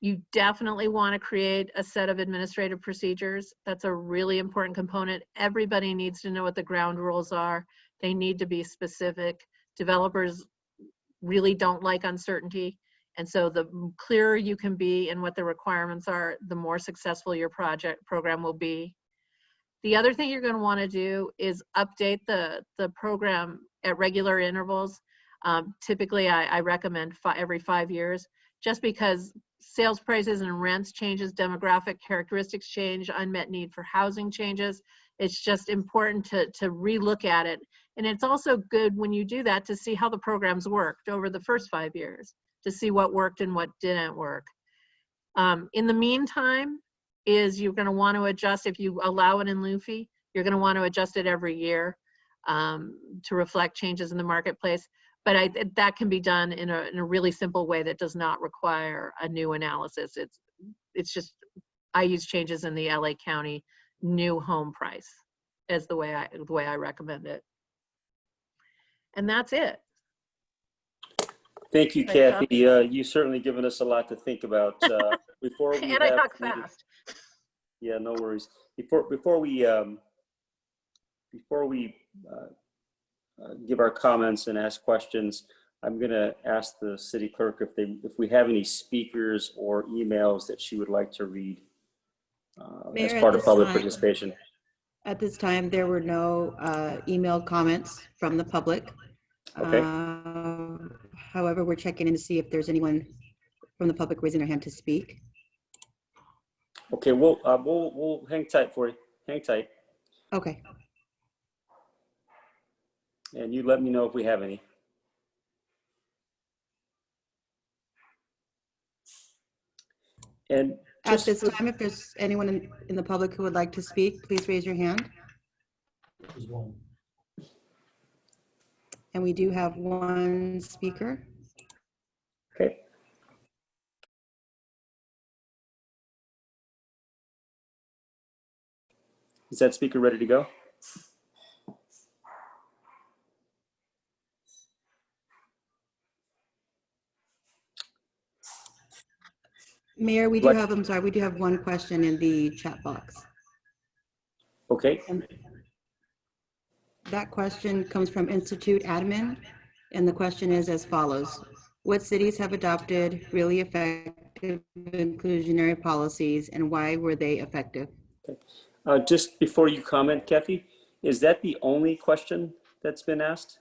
You definitely want to create a set of administrative procedures. That's a really important component. Everybody needs to know what the ground rules are. They need to be specific. Developers really don't like uncertainty. And so the clearer you can be in what the requirements are, the more successful your program will be. The other thing you're going to want to do is update the program at regular intervals. Typically, I recommend every 5 years, just because sales prices and rents changes, demographic characteristics change, unmet need for housing changes. It's just important to relook at it. And it's also good when you do that to see how the programs worked over the first 5 years, to see what worked and what didn't work. In the meantime, you're going to want to adjust, if you allow it in lieu fee, you're going to want to adjust it every year to reflect changes in the marketplace. But that can be done in a really simple way that does not require a new analysis. It's just, I use changes in the LA County new home price as the way I recommend it. And that's it. Thank you, Kathy. You've certainly given us a lot to think about. Before we and I talk fast. Yeah, no worries. Before we give our comments and ask questions, I'm going to ask the city clerk if we have any speakers or emails that she would like to read as Mayor, part of public participation. At this time, there were no emailed comments from the public. Okay. However, we're checking in to see if there's anyone from the public raising their hand to speak. Okay, we'll hang tight for you. Hang tight. Okay. And you let me know if we have any. And at this time, if there's anyone in the public who would like to speak, please raise your hand. And we do have one speaker. Okay. Is that speaker ready to go? Mayor, we do have, I'm sorry, we do have one question in the chat box. Okay. And that question comes from Institute Admin, and the question is as follows. What cities have adopted really effective inclusionary policies, and why were they effective? Okay. Just before you comment, Kathy, is that the only question that's been asked?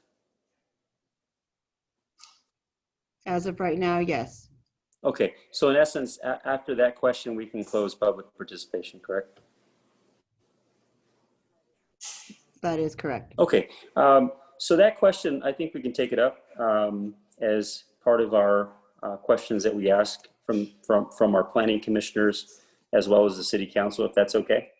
As of right now, yes. Okay, so in essence, after that question, we can close public participation, correct? That is correct. Okay, so that question, I think we can take it up as part of our questions that we ask from our planning commissioners as well as the city council, if that's okay.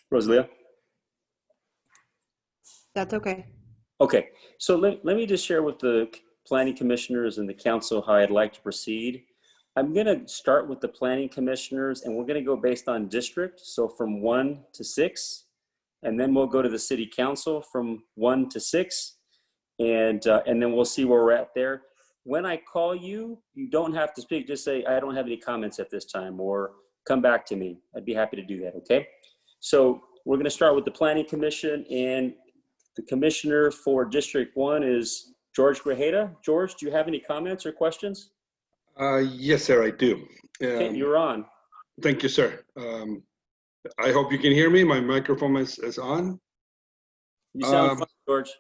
Rosalia? That's okay. Okay, so let me just share with the planning commissioners and the council how I'd like to proceed. I'm gonna start with the planning commissioners, and we're gonna go based on district, so from 1 to 6, and then we'll go to the city council from 1 to 6, and then we'll see where we're at there. When I call you, you don't have to speak, just say, I don't have any comments at this time, or come back to me. I'd be happy to do that, okay? So we're gonna start with the planning commission, and the commissioner for District 1 is George Grajeda. George, do you have any comments or questions? Yes, sir, I do. Okay, you're on. Thank you, sir. I hope you can hear me. My microphone is on. You sound fine, George.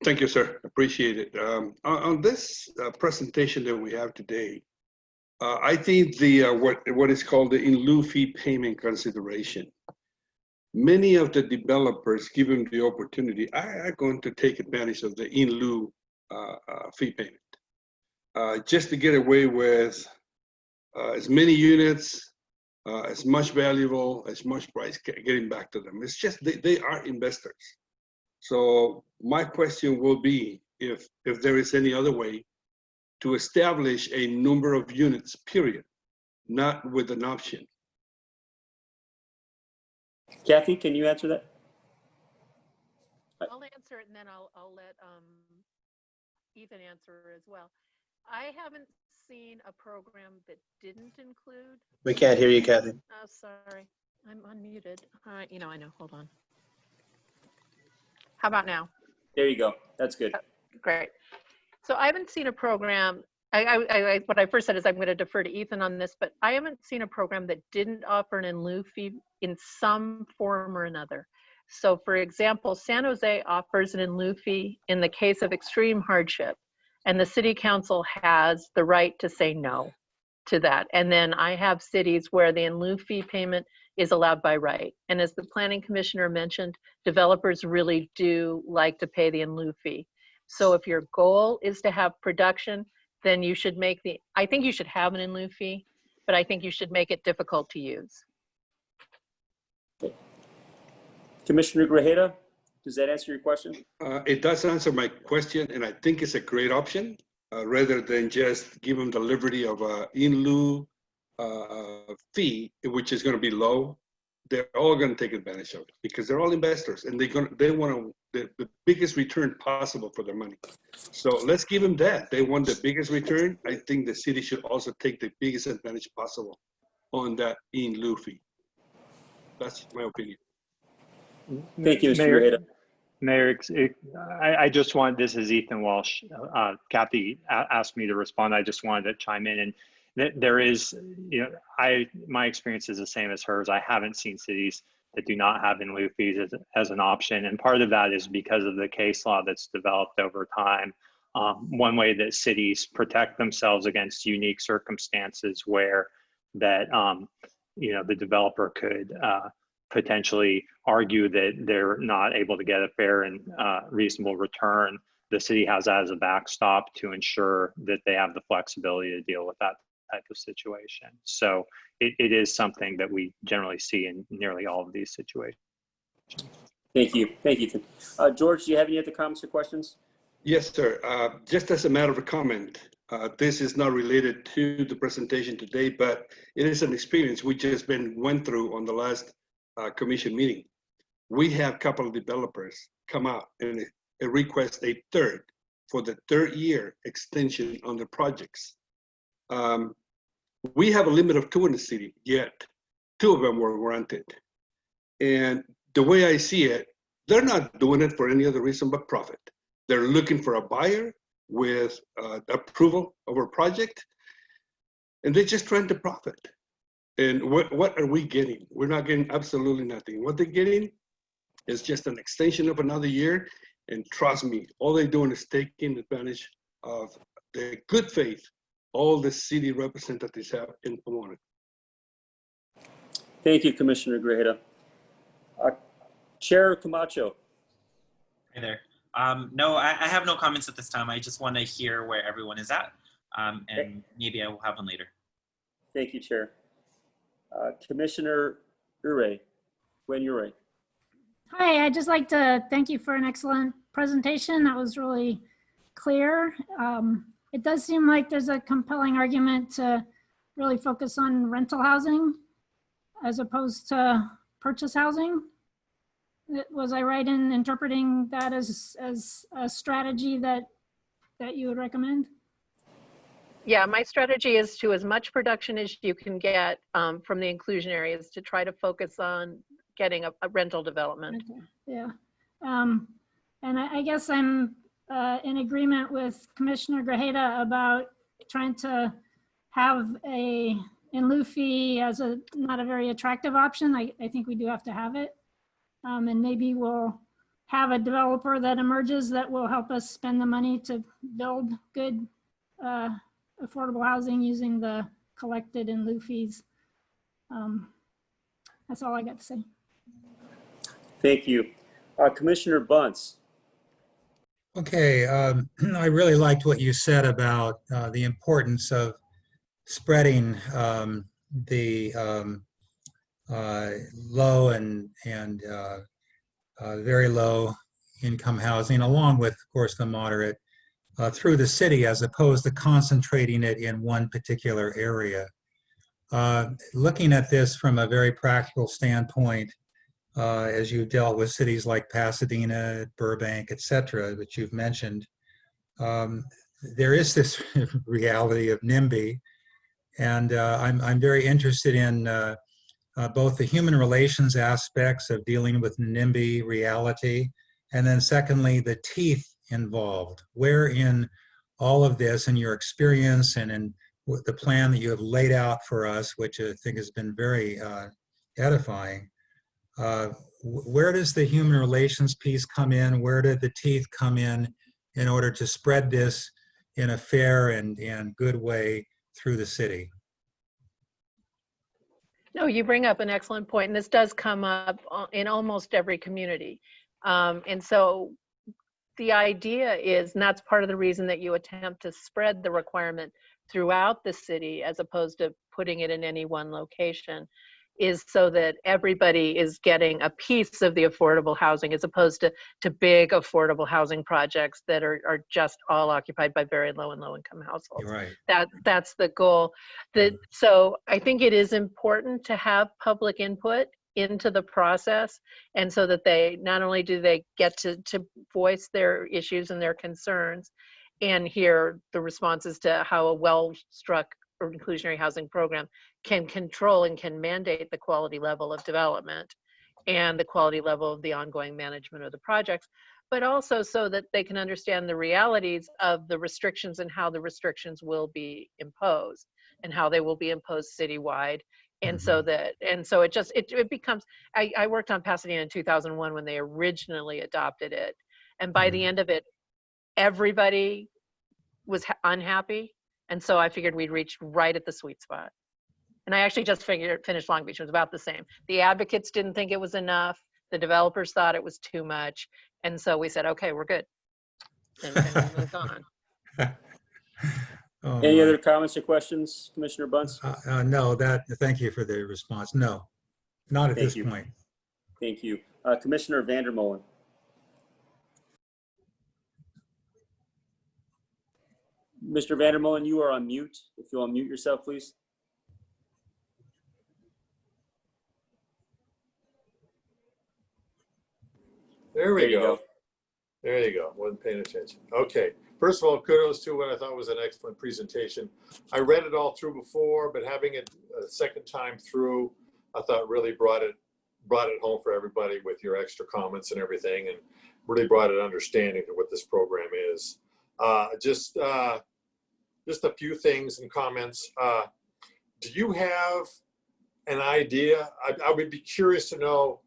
Thank you, sir. Appreciate it. On this presentation that we have today, I think the what is called the in lieu fee payment consideration. Many of the developers, given the opportunity, are going to take advantage of the in lieu fee payment, just to get away with as many units, as much valuable, as much price getting back to them. It's just they are investors. So my question will be, if there is any other way to establish a number of units, period, not with an option. Kathy, can you answer that? I'll answer it and then I'll let Ethan answer as well. I haven't seen a program that didn't include. We can't hear you, Kathy. Oh, sorry. I'm unmuted. I know. Hold on. How about now? There you go. That's good. Great. So I haven't seen a program. What I first said is I'm going to defer to Ethan on this, but I haven't seen a program that didn't offer an in lieu fee in some form or another. So for example, San Jose offers an in lieu fee in the case of extreme hardship, and the city council has the right to say no to that. And then I have cities where the in lieu fee payment is allowed by right. And as the planning commissioner mentioned, developers really do like to pay the in lieu fee. So if your goal is to have production, then you should make I think you should have an in lieu fee, but I think you should make it difficult to use. Commissioner Grajeda, does that answer your question? It does answer my question, and I think it's a great option, rather than just give them the liberty of a in lieu fee, which is going to be low. They're all going to take advantage of it because they're all investors, and they want the biggest return possible for their money. So let's give them that. They want the biggest return. I think the city should also take the biggest advantage possible on that in lieu fee. That's my opinion. Thank you, Mr. Mayor, I just want, this is Ethan Walsh. Kathy asked me to respond. I just wanted to chime in, and there is, my experience is the same as hers. I haven't seen cities that do not have in lieu fees as an option. And part of that is because of the case law that's developed over time. One way that cities protect themselves against unique circumstances where that, the developer could potentially argue that they're not able to get a fair and reasonable return. The city has that as a backstop to ensure that they have the flexibility to deal with that type of situation. So it is something that we generally see in nearly all of these situations. Thank you. Thank you, Ethan. George, do you have any other comments or questions? Yes, sir. Just as a matter of comment, this is not related to the presentation today, but it is an experience we just went through on the last commission meeting. We have a couple of developers come out and request a for the third year extension on the projects. We have a limit of 2 in the city, yet 2 of them were granted. And the way I see it, they're not doing it for any other reason but profit. They're looking for a buyer with approval of our project, and they're just trying to profit. And what are we getting? We're not getting absolutely nothing. What they're getting is just an extension of another year. And trust me, all they're doing is taking advantage of the good faith all the city representatives have in Pomona. Thank you, Commissioner Grajeda. Chair Camacho. Hey there. No, I have no comments at this time. I just want to hear where everyone is at, and maybe I will have one later. Thank you, Chair. Commissioner Ure, Gwen Ure. Hi, I'd just like to thank you for an excellent presentation. That was really clear. It does seem like there's a compelling argument to really focus on rental housing as opposed to purchase housing. Was I right in interpreting that as a strategy that you would recommend? Yeah, my strategy is to as much production as you can get from the inclusionary is to try to focus on getting a rental development. Okay. Yeah. And I guess I'm in agreement with Commissioner Grajeda about trying to have a in lieu fee as not a very attractive option. I think we do have to have it. And maybe we'll have a developer that emerges that will help us spend the money to build good affordable housing using the collected in lieu fees. That's all I got to say. Thank you. Commissioner Bunce. Okay, I really liked what you said about the importance of spreading the low and very low income housing, along with, of course, the moderate through the city as opposed to concentrating it in one particular area. Looking at this from a very practical standpoint, as you've dealt with cities like Pasadena, Burbank, et cetera, that you've mentioned, there is this reality of NIMBY, and I'm very interested in both the human relations aspects of dealing with NIMBY reality, and then secondly, the teeth involved. Where in all of this, in your experience and in the plan that you have laid out for us, which I think has been very edifying, where does the human relations piece come in? Where do the teeth come in order to spread this in a fair and good way through the city? No, you bring up an excellent point, and this does come up in almost every community. And so the idea is, and that's part of the reason that you attempt to spread the requirement throughout the city as opposed to putting it in any one location, is so that everybody is getting a piece of the affordable housing as opposed to big affordable housing projects that are just all occupied by very low and low income households. Right. That's the goal. So I think it is important to have public input into the process, and so that they not only do they get to voice their issues and their concerns and hear the responses to how a well-struck or inclusionary housing program can control and can mandate the quality level of development and the quality level of the ongoing management of the projects, but also so that they can understand the realities of the restrictions and how the restrictions will be imposed and how they will be imposed citywide. And so that, and so it just, it becomes, I worked on Pasadena in 2001 when they originally adopted it. And by the end of it, everybody was unhappy. And so I figured we'd reached right at the sweet spot. And I actually just finished Long Beach. It was about the same. The advocates didn't think it was enough. The developers thought it was too much. And so we said, okay, we're good. And we moved on. Oh, Any other comments or questions, Commissioner Bunce? No, thank you for the response. No, not at this point. Thank you. Commissioner Vandermolen. Mr. Vandermolen, you are on mute. If you'll unmute yourself, please. There we go. There you go. Wasn't paying attention. Okay. First of all, kudos to what I thought was an excellent presentation. I read it all through before, but having it a second time through, I thought really brought it home for everybody with your extra comments and everything, and really brought an understanding to what this program is. Just a few things and comments. Do you have an idea? I would be curious to know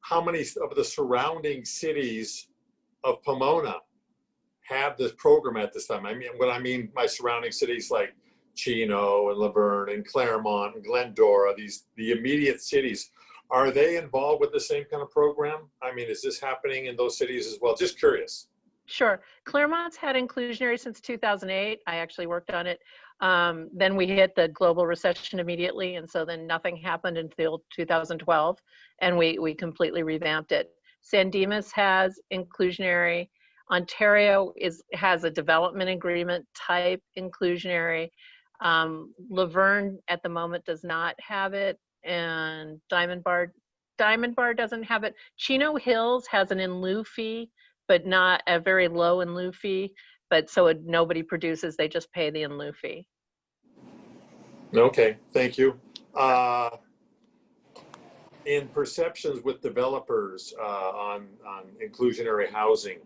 how many of the surrounding cities of Pomona have this program at this time. I mean, when I mean my surrounding cities like Chino and Laverne and Claremont and Glendora, the immediate cities, are they involved with the same kind of program? I mean, is this happening in those cities as well? Just curious. Sure. Claremont's had inclusionary since 2008. I actually worked on it. Then we hit the global recession immediately, and so then nothing happened until 2012, and we completely revamped it. San Dimas has inclusionary. Ontario has a development agreement type inclusionary. Laverne at the moment does not have it, and Diamond Bar doesn't have it. Chino Hills has an in lieu fee, but not a very low in lieu fee. But so nobody produces; they just pay the in lieu fee. Okay, thank you. In perceptions with developers on inclusionary housing,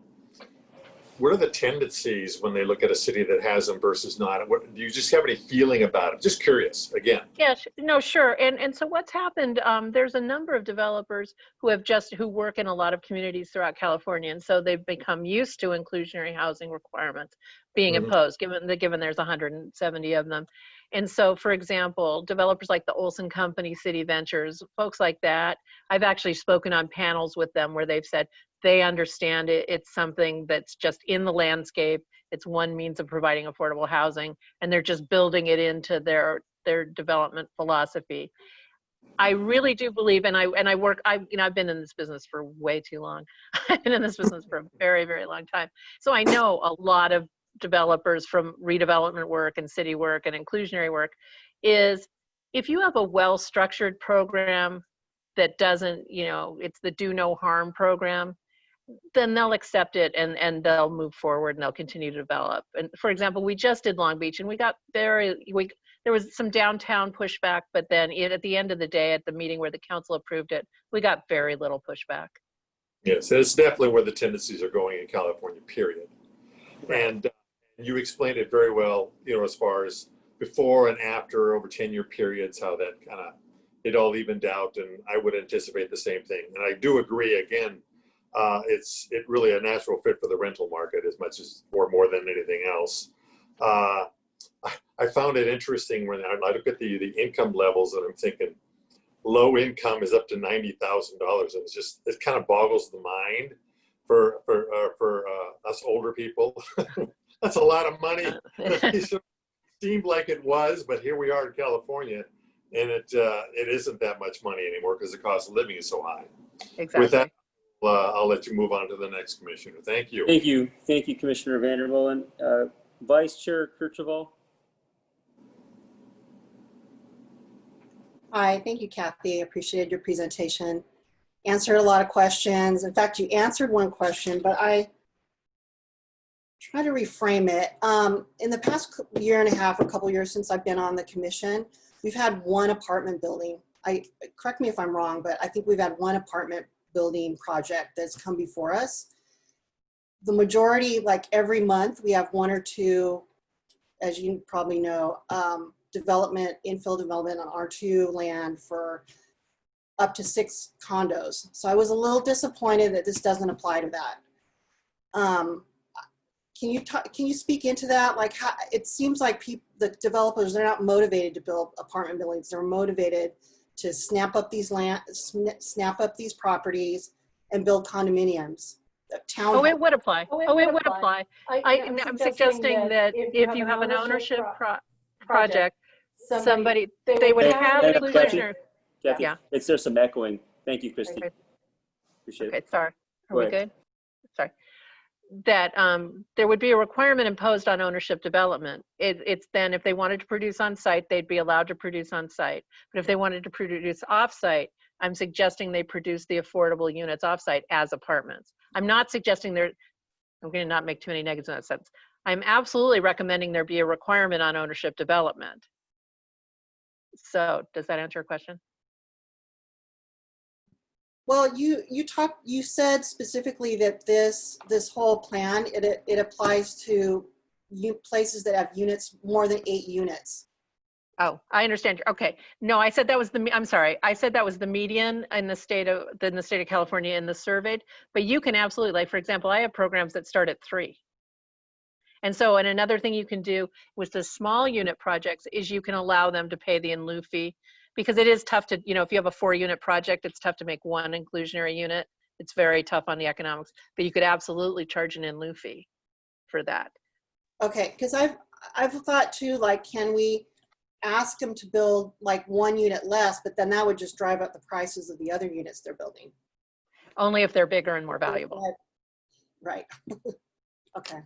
what are the tendencies when they look at a city that has them versus not? What, do you just have any feeling about it? Just curious, again. Yeah, no, sure. And so what's happened, there's a number of developers who work in a lot of communities throughout California. And so they've become used to inclusionary housing requirements being imposed, given there's 170 of them. And so, for example, developers like the Olson Company, City Ventures, folks like that, I've actually spoken on panels with them where they've said they understand it. It's something that's just in the landscape. It's one means of providing affordable housing, and they're just building it into their development philosophy. I really do believe, and I work, I've been in this business for way too long. I've been in this business for a very, very long time. So I know a lot of developers from redevelopment work and city work and inclusionary work is if you have a well-structured program that doesn't, it's the do no harm program, then they'll accept it and they'll move forward and they'll continue to develop. And for example, we just did Long Beach and there was some downtown pushback, but then at the end of the day, at the meeting where the council approved it, we got very little pushback. Yes, it's definitely where the tendencies are going in California, period. And you explained it very well, as far as before and after, over 10-year periods, how that it all evened out, and I would anticipate the same thing. And I do agree, again, it's really a natural fit for the rental market as much as, or more than anything else. I found it interesting when I look at the income levels, and I'm thinking low income is up to $90,000, and it kind of boggles the mind for us older people. That's a lot of money. It seemed like it was, but here we are in California, and it isn't that much money anymore because the cost of living is so high. Exactly. With that, I'll let you move on to the next commissioner. Thank you. Thank you, Commissioner Vandermolen. Vice Chair Kirchhoff. Hi, thank you, Kathy. I appreciated your presentation. Answered a lot of questions. In fact, you answered one question, but I try to reframe it. In the past year and a half, or couple years since I've been on the commission, we've had one apartment building. Correct me if I'm wrong, but I think we've had one apartment building project that's come before us. The majority, like every month, we have one or two, as you probably know, infill development on R2 land for up to 6 condos. So I was a little disappointed that this doesn't apply to that. Can you speak into that? Like, how it seems like the developers, they're not motivated to build apartment buildings. They're motivated to snap up these properties and build condominiums. It would apply. It would apply. I'm suggesting that if you have an ownership project, they would have inclusionary. Kathy, there's some echoing. Thank you, Christy. Appreciate it. Okay, sorry. Are we good? Sorry. That there would be a requirement imposed on ownership development. It's then if they wanted to produce on site, they'd be allowed to produce on site. But if they wanted to produce off site, I'm suggesting they produce the affordable units off site as apartments. I'm not suggesting I'm going to not make too many negatives in that sense. I'm absolutely recommending there be a requirement on ownership development. So does that answer your question? Well, you said specifically that this whole plan, it applies to places that have more than 8 units. Oh, I understand. Okay. No, I said that was I'm sorry. I said that was the median in the state of California in the surveyed, but you can absolutely, like, for example, I have programs that start at 3. And so, and another thing you can do with the small unit projects is you can allow them to pay the in lieu fee, because it is tough to, if you have a 4-unit project, it's tough to make one inclusionary unit. It's very tough on the economics, but you could absolutely charge an in lieu fee for that. Okay, because I've thought too, like, can we ask them to build like 1 unit less, but then that would just drive up the prices of the other units they're building. Only if they're bigger and more valuable. Right. Okay.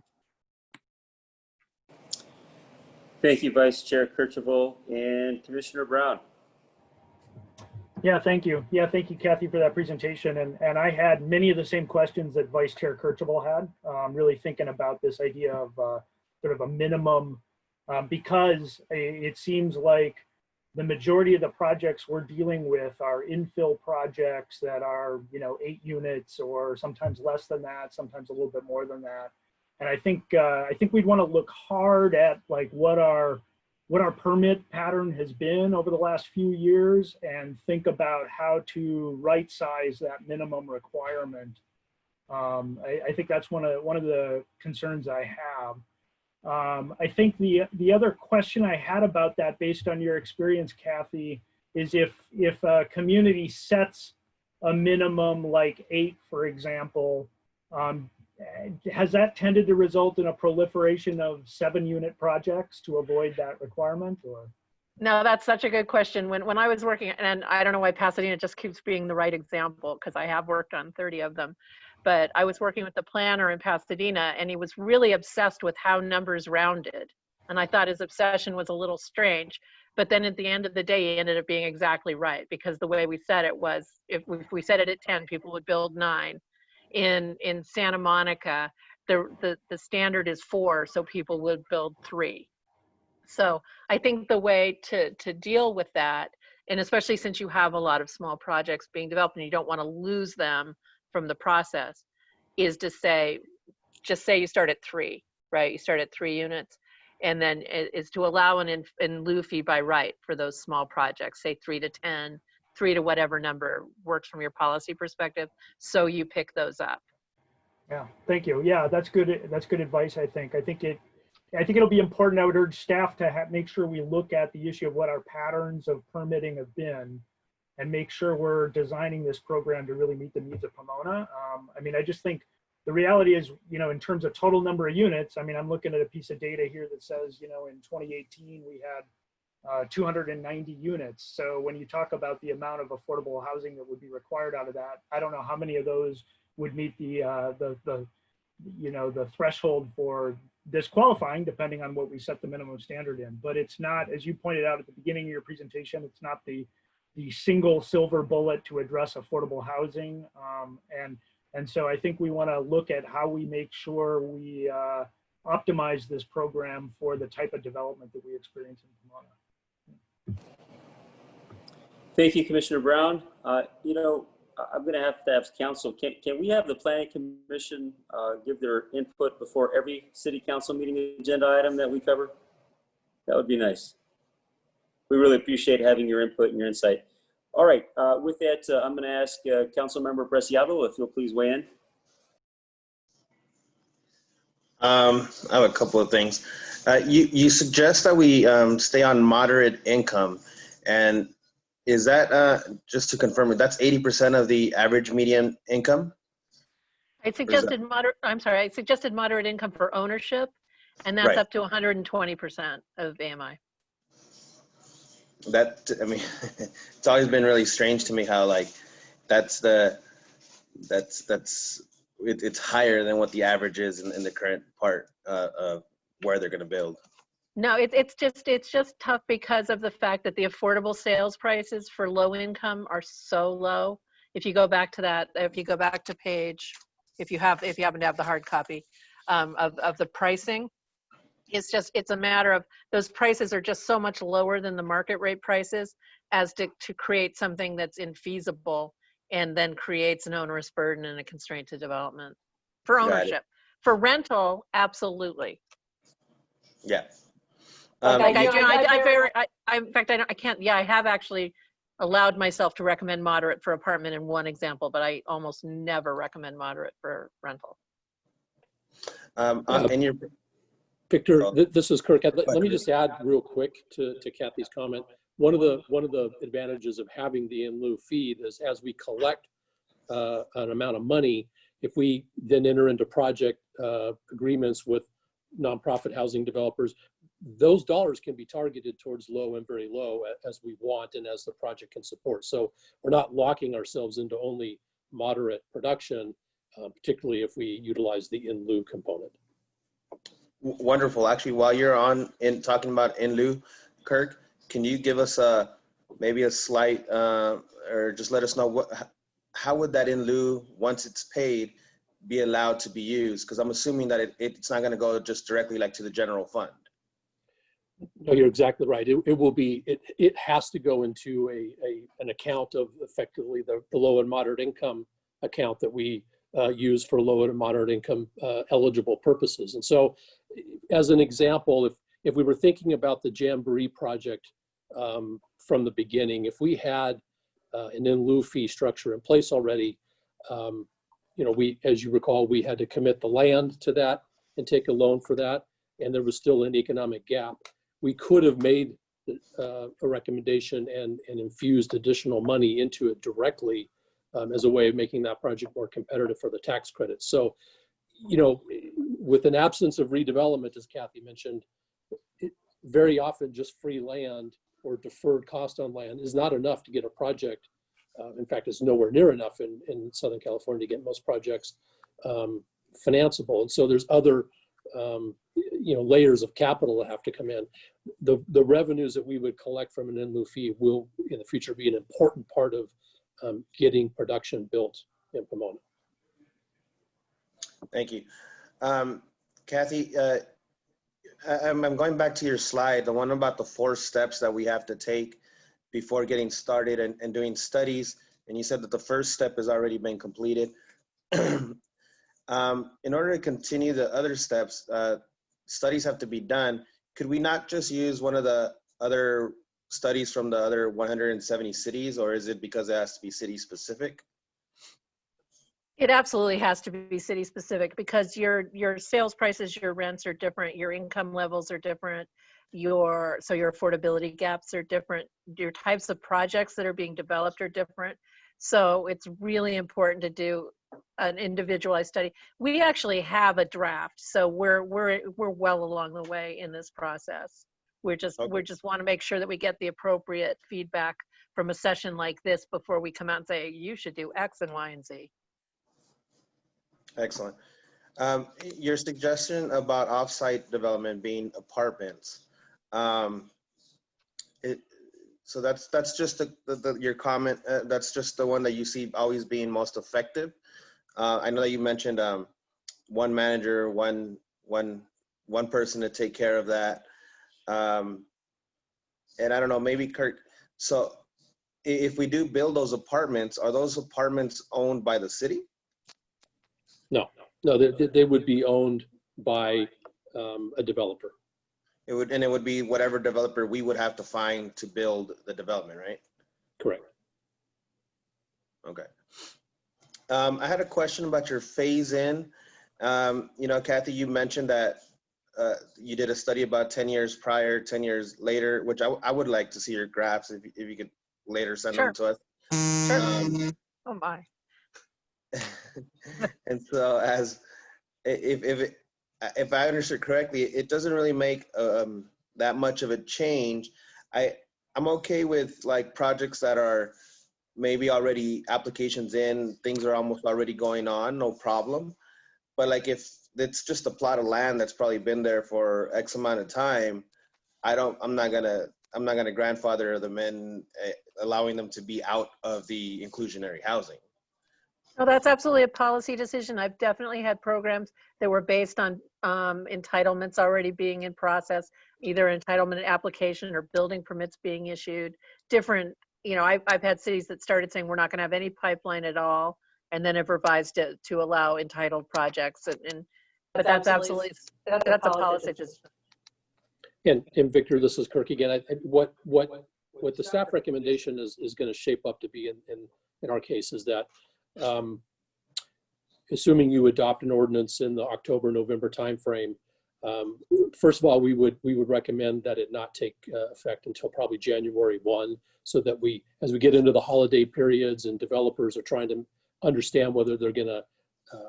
Thank you, Vice Chair Kirchhoff and Commissioner Brown. Yeah, thank you. Yeah, thank you, Kathy, for that presentation. And I had many of the same questions that Vice Chair Kirchhoff had, really thinking about this idea of sort of a minimum, because it seems like the majority of the projects we're dealing with are infill projects that are, 8 units or sometimes less than that, sometimes a little bit more than that. And I think we'd want to look hard at like what our permit pattern has been over the last few years and think about how to right size that minimum requirement. I think that's one of the concerns I have. I think the other question I had about that, based on your experience, Kathy, is if a community sets a minimum like 8, for example, has that tended to result in a proliferation of 7-unit projects to avoid that requirement? Or No, that's such a good question. When I was working, and I don't know why Pasadena just keeps being the right example, because I have worked on 30 of them, but I was working with the planner in Pasadena, and he was really obsessed with how numbers rounded. And I thought his obsession was a little strange, but then at the end of the day, he ended up being exactly right, because the way we said it was, if we said it at 10, people would build 9. In Santa Monica, the standard is 4, so people would build 3. So I think the way to deal with that, and especially since you have a lot of small projects being developed and you don't want to lose them from the process, is to say, just say you start at 3, right? You start at 3 units, and then is to allow an in lieu fee by right for those small projects, say 3 to 10, 3 to whatever number works from your policy perspective. So you pick those up. Yeah, thank you. Yeah, that's good. That's good advice. I think it'll be important. I would urge staff to make sure we look at the issue of what our patterns of permitting have been, and make sure we're designing this program to really meet the needs of Pomona. I mean, I just think the reality is, in terms of total number of units, I mean, I'm looking at a piece of data here that says, in 2018 we had 290 units. So when you talk about the amount of affordable housing that would be required out of that, I don't know how many of those would meet the threshold for disqualifying, depending on what we set the minimum standard in. But it's not, as you pointed out at the beginning of your presentation, it's not the single silver bullet to address affordable housing. And so I think we want to look at how we make sure we optimize this program for the type of development that we experience in Pomona. Thank you, Commissioner Brown. I'm going to have council. Can we have the Planning Commission give their input before every city council meeting agenda item that we cover? That would be nice. We really appreciate having your input and your insight. All right, with that, I'm going to ask Councilmember Preciado if you'll please weigh in. I have a couple of things. You suggest that we stay on moderate income, and is that, just to confirm, that's 80% of the average median income? I suggested moderate income for ownership, and that's right. up to 120% of AMI. That, I mean, it's always been really strange to me how it's higher than what the average is in the current part of where they're going to build. No, it's just tough because of the fact that the affordable sales prices for low income are so low. If you go back to that, if you go back to page, if you happen to have the hard copy of the pricing, it's a matter of those prices are just so much lower than the market rate prices as to create something that's infeasible and then creates an onerous burden and a constraint to development for ownership. For rental, absolutely. Yeah. In fact, I can't. Yeah, I have actually allowed myself to recommend moderate for apartment in one example, but I almost never recommend moderate for rental. And your Victor, this is Kirk. Let me just add real quick to Kathy's comment. One of the advantages of having the in lieu fee is as we collect an amount of money, if we then enter into project agreements with nonprofit housing developers, those dollars can be targeted towards low and very low as we want and as the project can support. So we're not locking ourselves into only moderate production, particularly if we utilize the in lieu component. Wonderful. Actually, while you're talking about in lieu, Kirk, can you give us maybe a slight or just let us know how would that in lieu, once it's paid, be allowed to be used? Because I'm assuming that it's not going to go just directly to the general fund. No, you're exactly right. It will be. It has to go into an account of effectively the low and moderate income account that we use for low and moderate income eligible purposes. And so, as an example, if we were thinking about the Jamboree project from the beginning, if we had an in lieu fee structure in place already, we, as you recall, we had to commit the land to that and take a loan for that, and there was still an economic gap. We could have made a recommendation and infused additional money into it directly as a way of making that project more competitive for the tax credits. So, with an absence of redevelopment, as Kathy mentioned, very often just free land or deferred cost on land is not enough to get a project. In fact, it's nowhere near enough in Southern California to get most projects financeable. And so there's other layers of capital that have to come in. The revenues that we would collect from an in lieu fee will in the future be an important part of getting production built in Pomona. Thank you. Kathy, I'm going back to your slide, the one about the 4 steps that we have to take before getting started and doing studies. And you said that the first step has already been completed. In order to continue the other steps, studies have to be done. Could we not just use one of the other studies from the other 170 cities, or is it because it has to be city specific? It absolutely has to be city specific because your sales prices, your rents are different, your income levels are different, your affordability gaps are different, your types of projects that are being developed are different. So it's really important to do an individualized study. We actually have a draft, so we're well along the way in this process. We just want to make sure that we get the appropriate feedback from a session like this before we come out and say you should do X and Y and Z. Excellent. Your suggestion about offsite development being apartments. So that's just your comment. That's just the one that you see always being most effective. I know that you mentioned one manager, one person to take care of that. And I don't know, maybe Kirk. So if we do build those apartments, are those apartments owned by the city? No, they would be owned by a developer. It would be whatever developer we would have to find to build the development, right? Correct. Okay. I had a question about your phase in. Kathy, you mentioned that you did a study about 10 years prior, 10 years later, which I would like to see your graphs if you could later send them to us. Sure. Oh my. And so if I understood correctly, it doesn't really make that much of a change. I'm okay with like projects that are maybe already applications in, things are almost already going on, no problem. But like if it's just a plot of land that's probably been there for X amount of time, I'm not gonna grandfather them in, allowing them to be out of the inclusionary housing. No, that's absolutely a policy decision. I've definitely had programs that were based on entitlements already being in process, either entitlement application or building permits being issued. Different, I've had cities that started saying we're not going to have any pipeline at all, and then have revised it to allow entitled projects. But that's absolutely a policy decision. And Victor, this is Kirk again. What the staff recommendation is going to shape up to be in our case is that assuming you adopt an ordinance in the October-November timeframe, first of all, we would recommend that it not take effect until probably January 1, so that as we get into the holiday periods and developers are trying to understand whether they're going to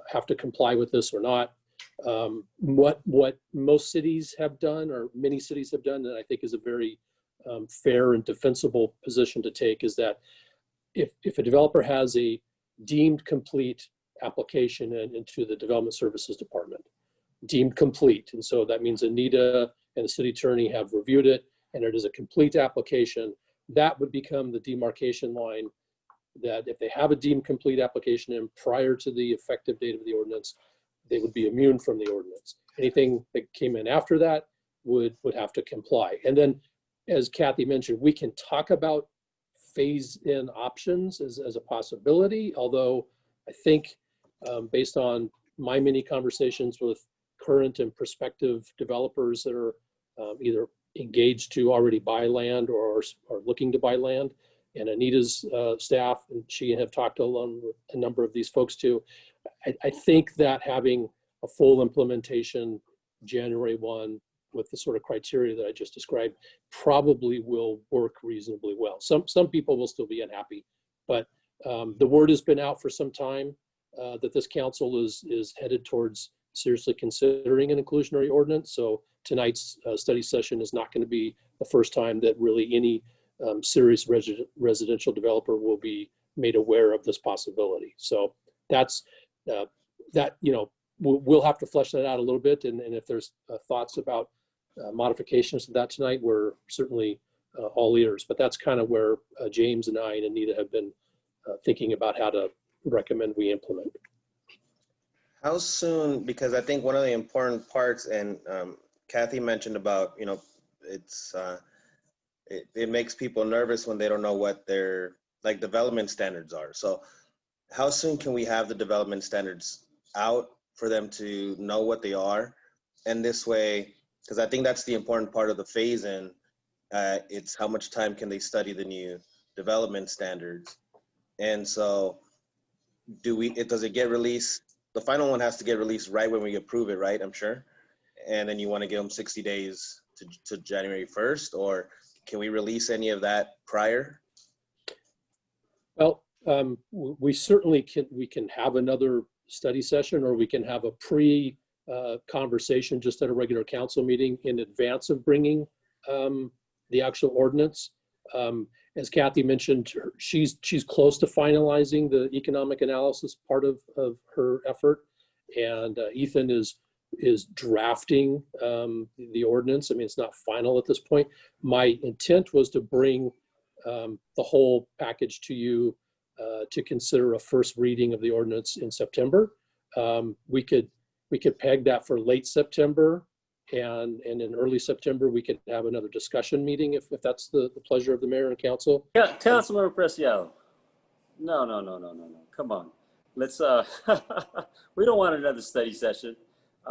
have to comply with this or not. What most cities have done, or many cities have done, and I think is a very fair and defensible position to take, is that if a developer has a deemed complete application into the Development Services Department, deemed complete. And so that means Anita and the city attorney have reviewed it, and it is a complete application. That would become the demarcation line, that if they have a deemed complete application in prior to the effective date of the ordinance, they would be immune from the ordinance. Anything that came in after that would have to comply. And then, as Kathy mentioned, we can talk about phase-in options as a possibility, although I think based on my many conversations with current and prospective developers that are either engaged to already buy land or are looking to buy land, and Anita's staff, and she have talked to a number of these folks too, I think that having a full implementation January 1 with the sort of criteria that I just described probably will work reasonably well. Some people will still be unhappy, but the word has been out for some time that this council is headed towards seriously considering an inclusionary ordinance. So tonight's study session is not going to be the first time that really any serious residential developer will be made aware of this possibility. So that's that, you know, we'll have to flesh that out a little bit. And if there's thoughts about modifications to that tonight, we're certainly all ears. But that's kind of where James and I and Anita have been thinking about how to recommend we implement. How soon, because I think one of the important parts, and Kathy mentioned about, you know, it's, it makes people nervous when they don't know what their like development standards are. So how soon can we have the development standards out for them to know what they are? And this way, because I think that's the important part of the phase in, it's how much time can they study the new development standards. And so does it get released? The final one has to get released right when we approve it, right? I'm sure. And then you want to give them 60 days to January 1st, or can we release any of that prior? Well, we certainly can have another study session, or we can have a conversation just at a regular council meeting in advance of bringing the actual ordinance. As Kathy mentioned, she's close to finalizing the economic analysis part of her effort, and Ethan is drafting the ordinance. I mean, it's not final at this point. My intent was to bring the whole package to you to consider a first reading of the ordinance in September. We could peg that for late September, and in early September we could have another discussion meeting if that's the pleasure of the mayor and council. Yeah, Councilmember Preciado. No. Come on. Let's we don't want another study session.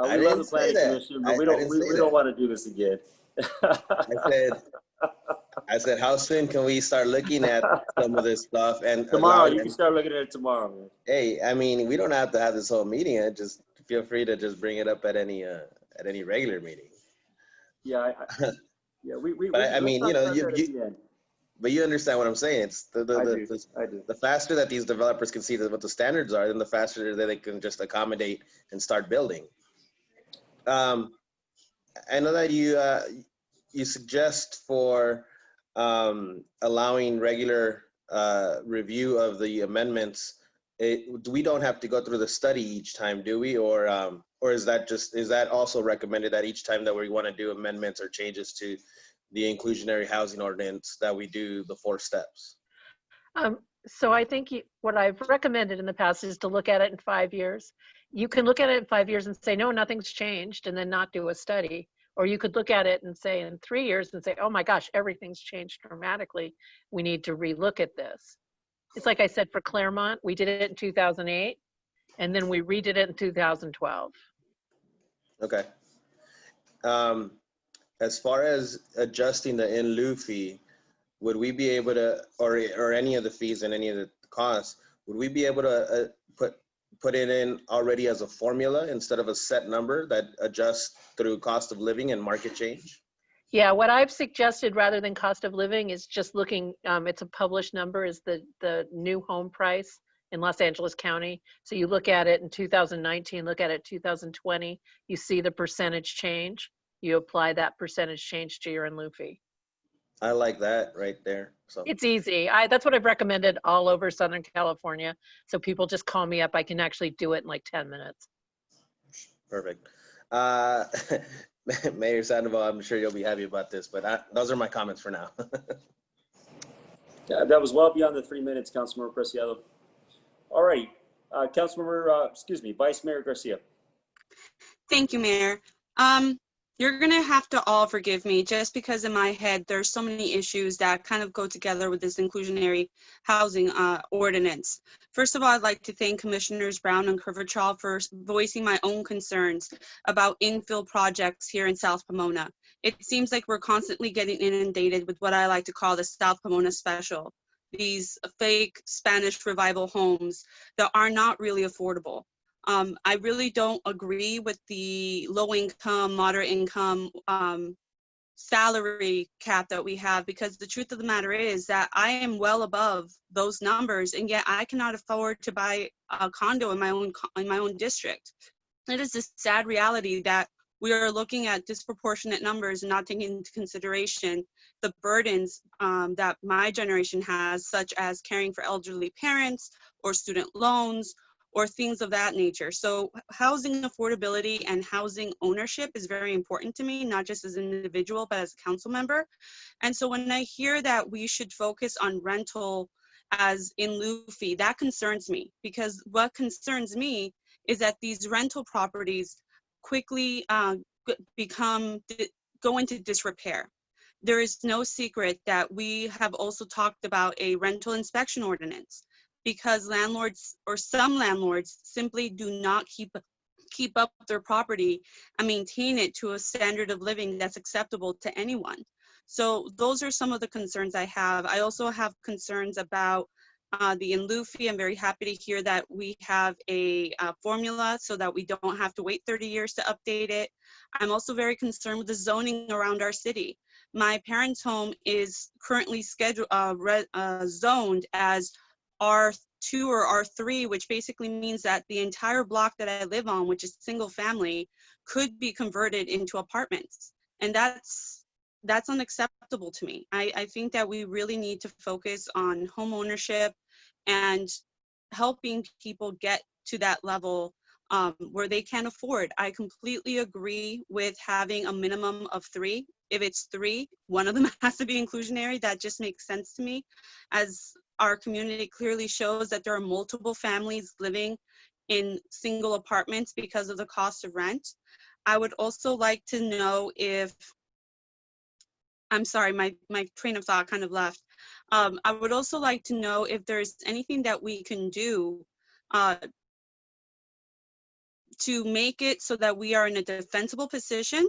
We love the planning commission, but we don't want to do this again. I said, how soon can we start looking at some of this stuff? And tomorrow, you can start looking at it tomorrow, man. Hey, I mean, we don't have to have this whole meeting. Just feel free to just bring it up at any regular meeting. Yeah, I mean, you know, but you understand what I'm saying. It's I do. The faster that these developers can see what the standards are, then the faster that they can just accommodate and start building. I know that you suggest for allowing regular review of the amendments. We don't have to go through the study each time, do we? Or is that also recommended that each time that we want to do amendments or changes to the inclusionary housing ordinance that we do the 4 steps? So I think what I've recommended in the past is to look at it in 5 years. You can look at it in 5 years and say, no, nothing's changed, and then not do a study. Or you could look at it and say in 3 years and say, oh my gosh, everything's changed dramatically. We need to relook at this. It's like I said for Claremont, we did it in 2008, and then we redid it in 2012. Okay. As far as adjusting the in lieu fee, would we be able to, or any of the fees and any of the costs, would we be able to put it in already as a formula instead of a set number that adjusts through cost of living and market change? Yeah, what I've suggested rather than cost of living is just looking, it's a published number, is the new home price in Los Angeles County. So you look at it in 2019, look at it 2020, you see the percentage change. You apply that percentage change to your in lieu fee. I like that right there. So it's easy. That's what I've recommended all over Southern California. So people just call me up. I can actually do it in like 10 minutes. Perfect. Mayor Sandoval, I'm sure you'll be happy about this, but those are my comments for now. Yeah, that was well beyond the 3 minutes, Councilmember Preciado. All right, Vice Mayor Garcia. Thank you, Mayor. You're gonna have to all forgive me just because in my head, there's so many issues that kind of go together with this inclusionary housing ordinance. First of all, I'd like to thank Commissioners Brown and Curvatral for voicing my own concerns about infill projects here in South Pomona. It seems like we're constantly getting inundated with what I like to call the South Pomona special. These fake Spanish revival homes that are not really affordable. I really don't agree with the low income, moderate income salary cap that we have, because the truth of the matter is that I am well above those numbers, and yet I cannot afford to buy a condo in my own district. It is a sad reality that we are looking at disproportionate numbers and not taking into consideration the burdens that my generation has, such as caring for elderly parents or student loans or things of that nature. So housing affordability and housing ownership is very important to me, not just as an individual, but as a council member. And so when I hear that we should focus on rental as in lieu fee, that concerns me, because what concerns me is that these rental properties quickly go into disrepair. There is no secret that we have also talked about a rental inspection ordinance, because landlords, or some landlords, simply do not keep up their property and maintain it to a standard of living that's acceptable to anyone. So those are some of the concerns I have. I also have concerns about the in lieu fee. I'm very happy to hear that we have a formula so that we don't have to wait 30 years to update it. I'm also very concerned with the zoning around our city. My parents' home is currently zoned as R2 or R3, which basically means that the entire block that I live on, which is single family, could be converted into apartments. And that's unacceptable to me. I think that we really need to focus on home ownership and helping people get to that level where they can afford. I completely agree with having a minimum of 3. If it's 3, one of them has to be inclusionary. That just makes sense to me, as our community clearly shows that there are multiple families living in single apartments because of the cost of rent. I would also like to know if, I'm sorry, my train of thought kind of left. I would also like to know if there's anything that we can do to make it so that we are in a defensible position,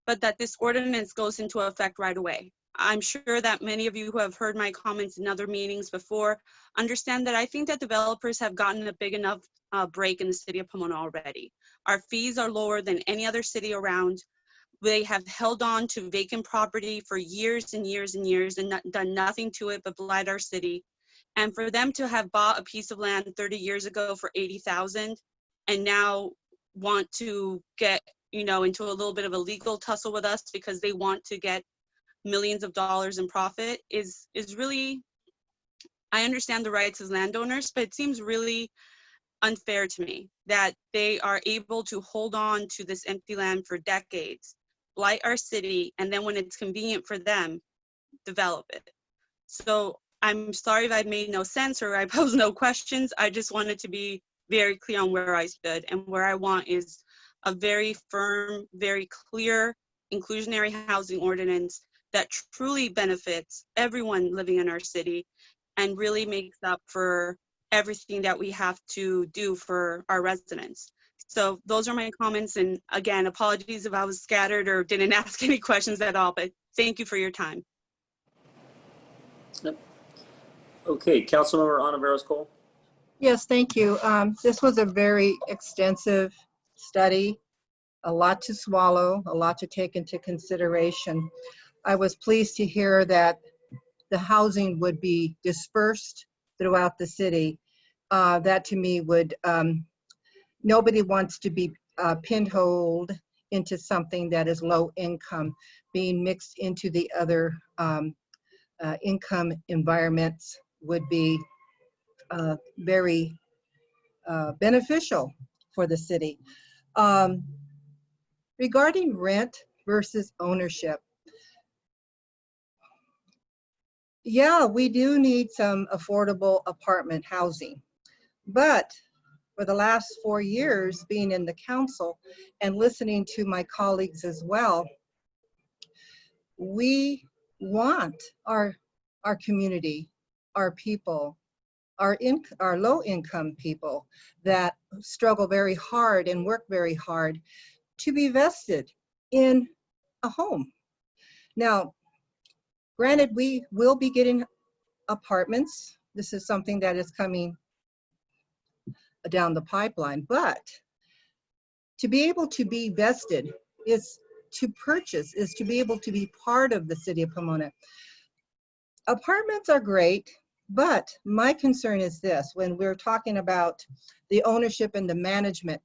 but that this ordinance goes into effect right away. I'm sure that many of you who have heard my comments in other meetings before understand that I think that developers have gotten a big enough break in the city of Pomona already. Our fees are lower than any other city around. They have held on to vacant property for years and years and years and done nothing to it but blight our city. And for them to have bought a piece of land 30 years ago for $80,000 and now want to get, into a little bit of a legal tussle with us because they want to get millions of dollars in profit is really, I understand the rights as landowners, but it seems really unfair to me that they are able to hold on to this empty land for decades, blight our city, and then when it's convenient for them, develop it. So I'm sorry if I made no sense or I posed no questions. I just wanted to be very clear on where I stood, and where I want is a very firm, very clear inclusionary housing ordinance that truly benefits everyone living in our city and really makes up for everything that we have to do for our residents. So those are my comments. And again, apologies if I was scattered or didn't ask any questions at all, but thank you for your time. Yep. Okay, Councilmember Ontiveros-Cole. Yes, thank you. This was a very extensive study, a lot to swallow, a lot to take into consideration. I was pleased to hear that the housing would be dispersed throughout the city. That to me would, nobody wants to be pinholed into something that is low income, being mixed into the other income environments would be very beneficial for the city. Regarding rent versus ownership, yeah, we do need some affordable apartment housing, but for the last 4 years being in the council and listening to my colleagues as well, we want our community, our people, our low income people that struggle very hard and work very hard to be vested in a home. Now, granted, we will be getting apartments. This is something that is coming down the pipeline, but to be able to be vested is to purchase, is to be able to be part of the city of Pomona. Apartments are great, but my concern is this: when we're talking about the ownership and the management,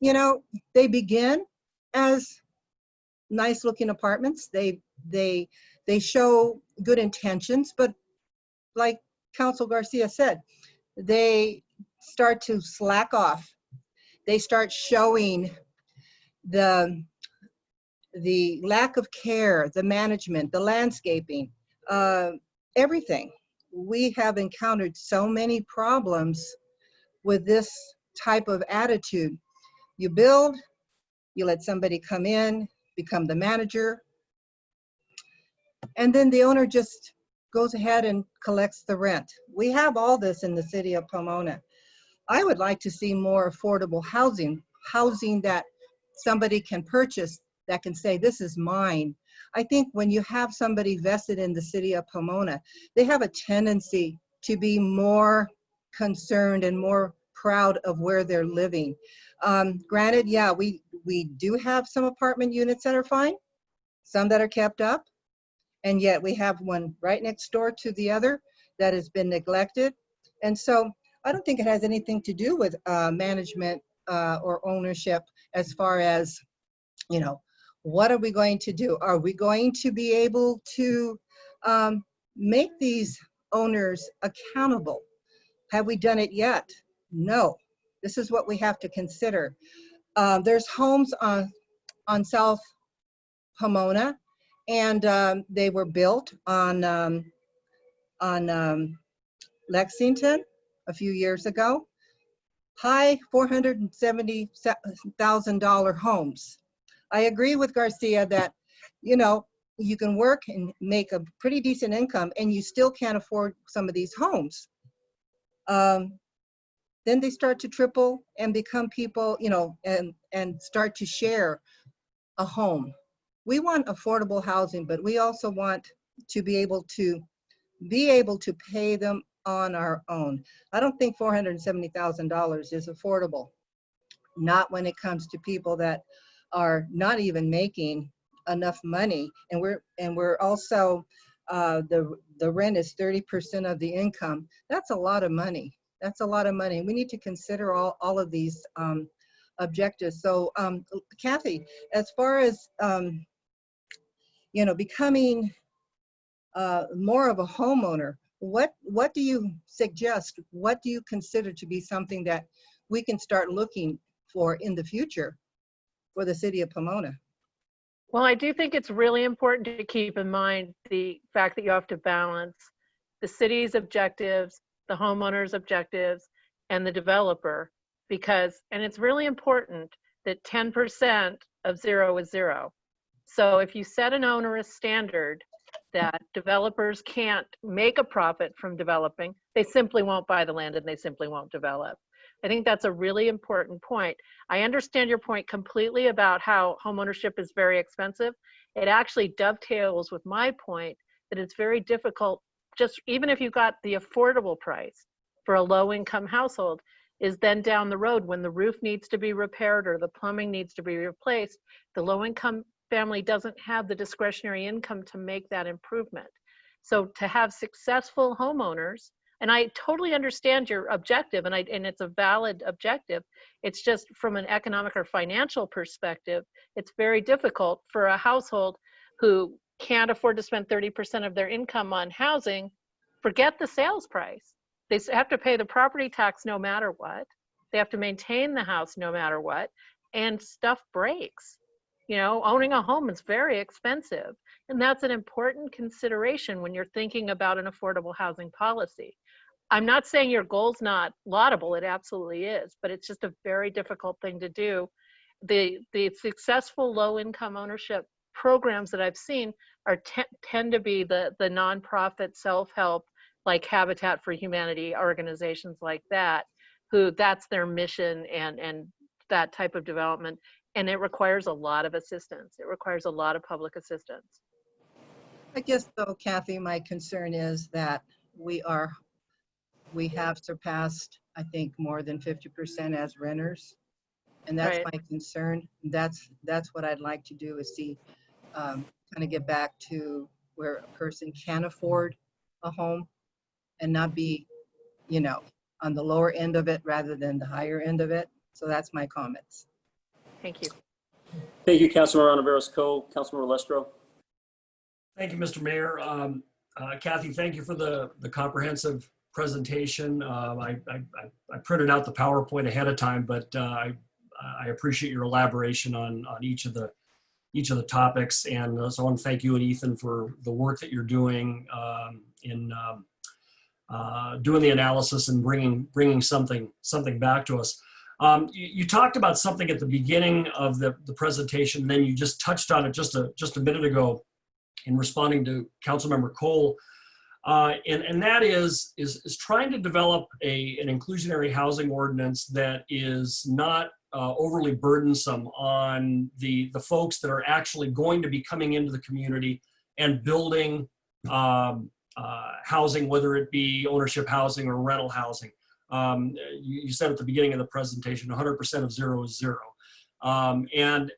they begin as nice looking apartments. They show good intentions, but like Council Garcia said, they start to slack off. They start showing the lack of care, the management, the landscaping, everything. We have encountered so many problems with this type of attitude. You build, you let somebody come in, become the manager, and then the owner just goes ahead and collects the rent. We have all this in the city of Pomona. I would like to see more affordable housing that somebody can purchase, that can say, this is mine. I think when you have somebody vested in the city of Pomona, they have a tendency to be more concerned and more proud of where they're living. Granted, yeah, we do have some apartment units that are fine, some that are kept up, and yet we have one right next door to the other that has been neglected. And so I don't think it has anything to do with management or ownership as far as, you know, what are we going to do? Are we going to be able to make these owners accountable? Have we done it yet? No. This is what we have to consider. There's homes on South Pomona, and they were built on Lexington a few years ago. High $470,000 homes. I agree with Garcia that, you know, you can work and make a pretty decent income and you still can't afford some of these homes. Then they start to triple and become people, you know, and start to share a home. We want affordable housing, but we also want to be able to pay them on our own. I don't think $470,000 is affordable. Not when it comes to people that are not even making enough money, and we're also the rent is 30% of the income. That's a lot of money. That's a lot of money. We need to consider all of these objectives. So Kathy, as far as you know, becoming more of a homeowner, what do you suggest? What do you consider to be something that we can start looking for in the future for the city of Pomona? Well, I do think it's really important to keep in mind the fact that you have to balance the city's objectives, the homeowner's objectives, and the developer, because, and it's really important that 10% of zero is zero. So if you set an onerous standard that developers can't make a profit from developing, they simply won't buy the land and they simply won't develop. I think that's a really important point. I understand your point completely about how homeownership is very expensive. It actually dovetails with my point that it's very difficult, just even if you got the affordable price for a low-income household, is then down the road when the roof needs to be repaired or the plumbing needs to be replaced, the low-income family doesn't have the discretionary income to make that improvement. So to have successful homeowners, and I totally understand your objective, and it's a valid objective. It's just from an economic or financial perspective, it's very difficult for a household who can't afford to spend 30% of their income on housing. Forget the sales price. They have to pay the property tax no matter what. They have to maintain the house no matter what, and stuff breaks. You know, owning a home is very expensive, and that's an important consideration when you're thinking about an affordable housing policy. I'm not saying your goal's not laudable, it absolutely is, but it's just a very difficult thing to do. The successful low-income ownership programs that I've seen are tend to be the nonprofit self-help, like Habitat for Humanity, organizations like that, who that's their mission and that type of development. And it requires a lot of assistance. It requires a lot of public assistance. I guess though, Kathy, my concern is that we have surpassed, I think, more than 50% as renters. And that's Right. my concern. That's what I'd like to do, is see, kind of get back to where a person can afford a home and not be, you know, on the lower end of it rather than the higher end of it. So that's my comments. Thank you. Thank you, Councilmember Ontiveros Cole. Councilmember Lestro. Thank you, Mr. Mayor. Kathy, thank you for the comprehensive presentation. I printed out the PowerPoint ahead of time, but I appreciate your elaboration on each of the topics. And so I want to thank you and Ethan for the work that you're doing in doing the analysis and bringing something back to us. You talked about something at the beginning of the presentation, and then you just touched on it just a minute ago in responding to Councilmember Cole, and that is trying to develop an inclusionary housing ordinance that is not overly burdensome on the folks that are actually going to be coming into the community and building housing, whether it be ownership housing or rental housing. You said at the beginning of the presentation, 100% of zero is zero. And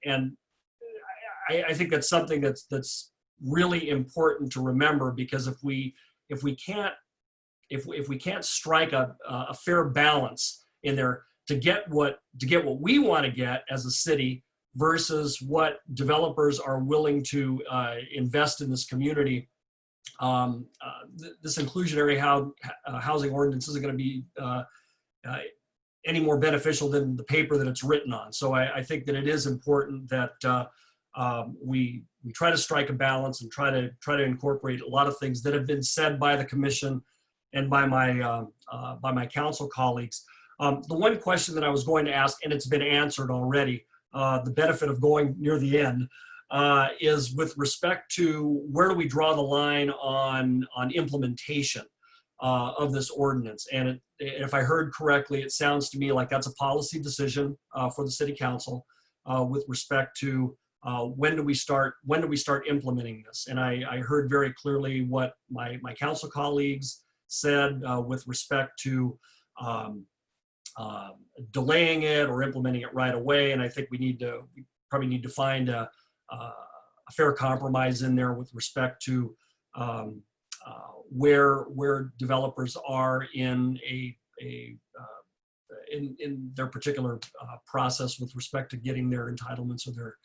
I think that's something that's really important to remember, because if we can't strike a fair balance in there to get what we want to get as a city versus what developers are willing to invest in this community, this inclusionary housing ordinance isn't going to be any more beneficial than the paper that it's written on. So I think that it is important that we try to strike a balance and try to incorporate a lot of things that have been said by the commission and by my council colleagues. The one question that I was going to ask, and it's been answered already, the benefit of going near the end, is with respect to where do we draw the line on implementation of this ordinance. And if I heard correctly, it sounds to me like that's a policy decision for the city council with respect to when do we start implementing this. And I heard very clearly what my council colleagues said with respect to delaying it or implementing it right away. And I think we probably need to find a fair compromise in there with respect to where developers are in in their particular process with respect to getting their entitlements or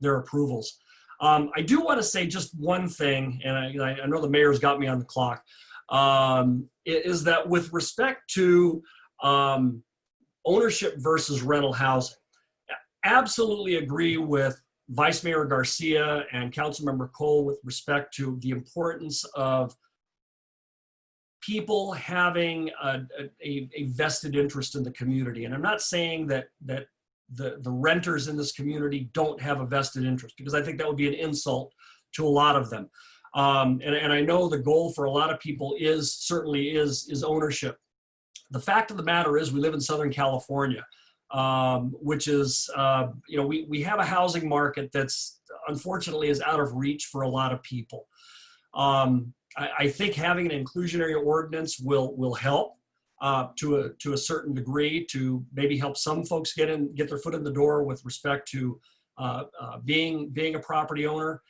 their approvals. I do want to say just one thing, and I know the mayor's got me on the clock, is that with respect to ownership versus rental housing, absolutely agree with Vice Mayor Garcia and Councilmember Cole with respect to the importance of people having a vested interest in the community. And I'm not saying that the renters in this community don't have a vested interest, because I think that would be an insult to a lot of them. And I know the goal for a lot of people certainly is ownership. The fact of the matter is we live in Southern California, which is, we have a housing market that's unfortunately is out of reach for a lot of people. I think having an inclusionary ordinance will help to a certain degree to maybe help some folks get their foot in the door with respect to being a property owner.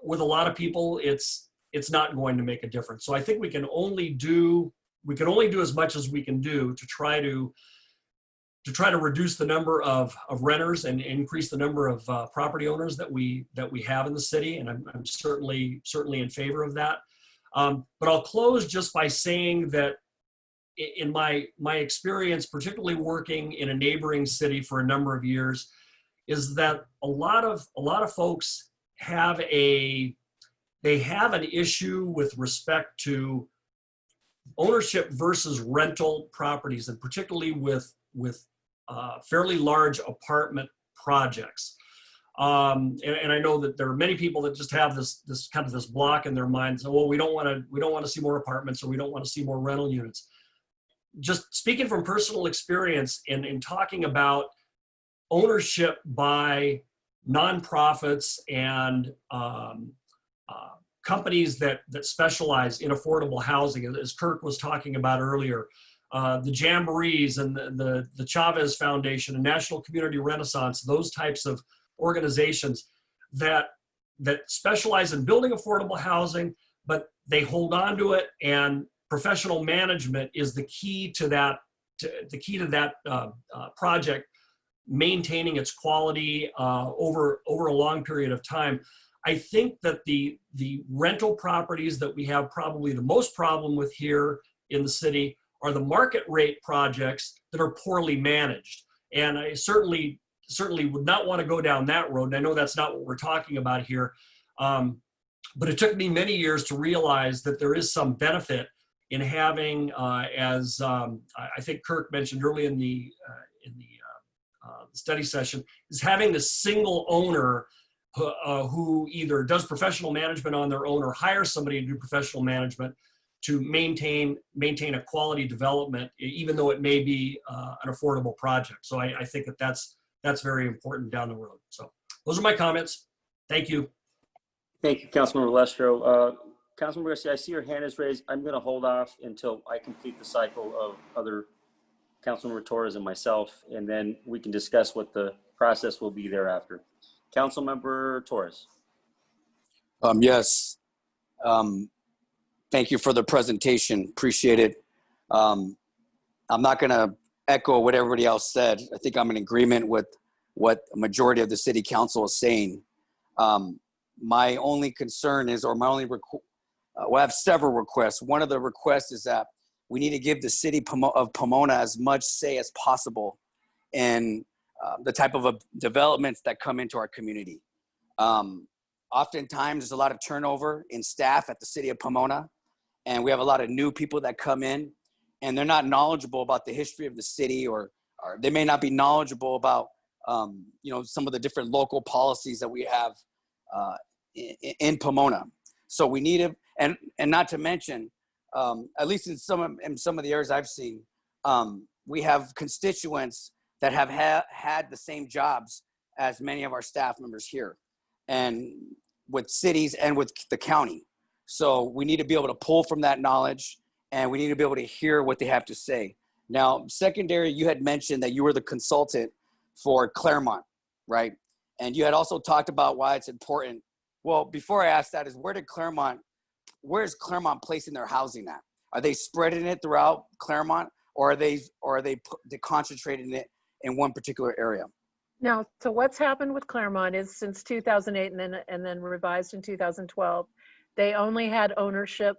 With a lot of people, it's not going to make a difference. So I think we can only do as much as we can do to try to reduce the number of renters and increase the number of property owners that we have in the city, and I'm certainly in favor of that. But I'll close just by saying that in my experience, particularly working in a neighboring city for a number of years, is that a lot of folks have an issue with respect to ownership versus rental properties, and particularly with fairly large apartment projects. And I know that there are many people that just have this block in their minds. So, well, we don't want to see more apartments, or we don't want to see more rental units. Just speaking from personal experience in talking about ownership by nonprofits and companies that specialize in affordable housing, as Kirk was talking about earlier, the Jamborees and the Chavez Foundation and National Community Renaissance, those types of organizations that specialize in building affordable housing, but they hold on to it, and professional management is the key to that project, maintaining its quality over a long period of time. I think that the rental properties that we have probably the most problem with here in the city are the market rate projects that are poorly managed. And I certainly would not want to go down that road. And I know that's not what we're talking about here. But it took me many years to realize that there is some benefit in having, as I think Kirk mentioned early in the study session, is having a single owner who either does professional management on their own or hires somebody to do professional management to maintain a quality development, even though it may be an affordable project. So I think that's very important down the road. So those are my comments. Thank you. Thank you, Councilmember Lestro. Councilmember Garcia, I see your hand is raised. I'm going to hold off until I complete the cycle of other Councilmember Torres and myself, and then we can discuss what the process will be thereafter. Councilmember Torres. Yes. Thank you for the presentation. Appreciate it. I'm not going to echo what everybody else said. I think I'm in agreement with what a majority of the city council is saying. My only concern is, or my only well, I have several requests. One of the requests is that we need to give the city of Pomona as much say as possible in the type of developments that come into our community. Oftentimes, there's a lot of turnover in staff at the city of Pomona, and we have a lot of new people that come in, and they're not knowledgeable about the history of the city, or they may not be knowledgeable about some of the different local policies that we have in Pomona. So we need it, and not to mention, at least in some of the areas I've seen, we have constituents that have had the same jobs as many of our staff members here, and with cities and with the county. So we need to be able to pull from that knowledge, and we need to be able to hear what they have to say. Now, secondary, you had mentioned that you were the consultant for Claremont, right? And you had also talked about why it's important. Well, before I ask that, is where is Claremont placing their housing at? Are they spreading it throughout Claremont, or are they concentrating it in one particular area? No. So what's happened with Claremont is since 2008 and then revised in 2012, they only had ownership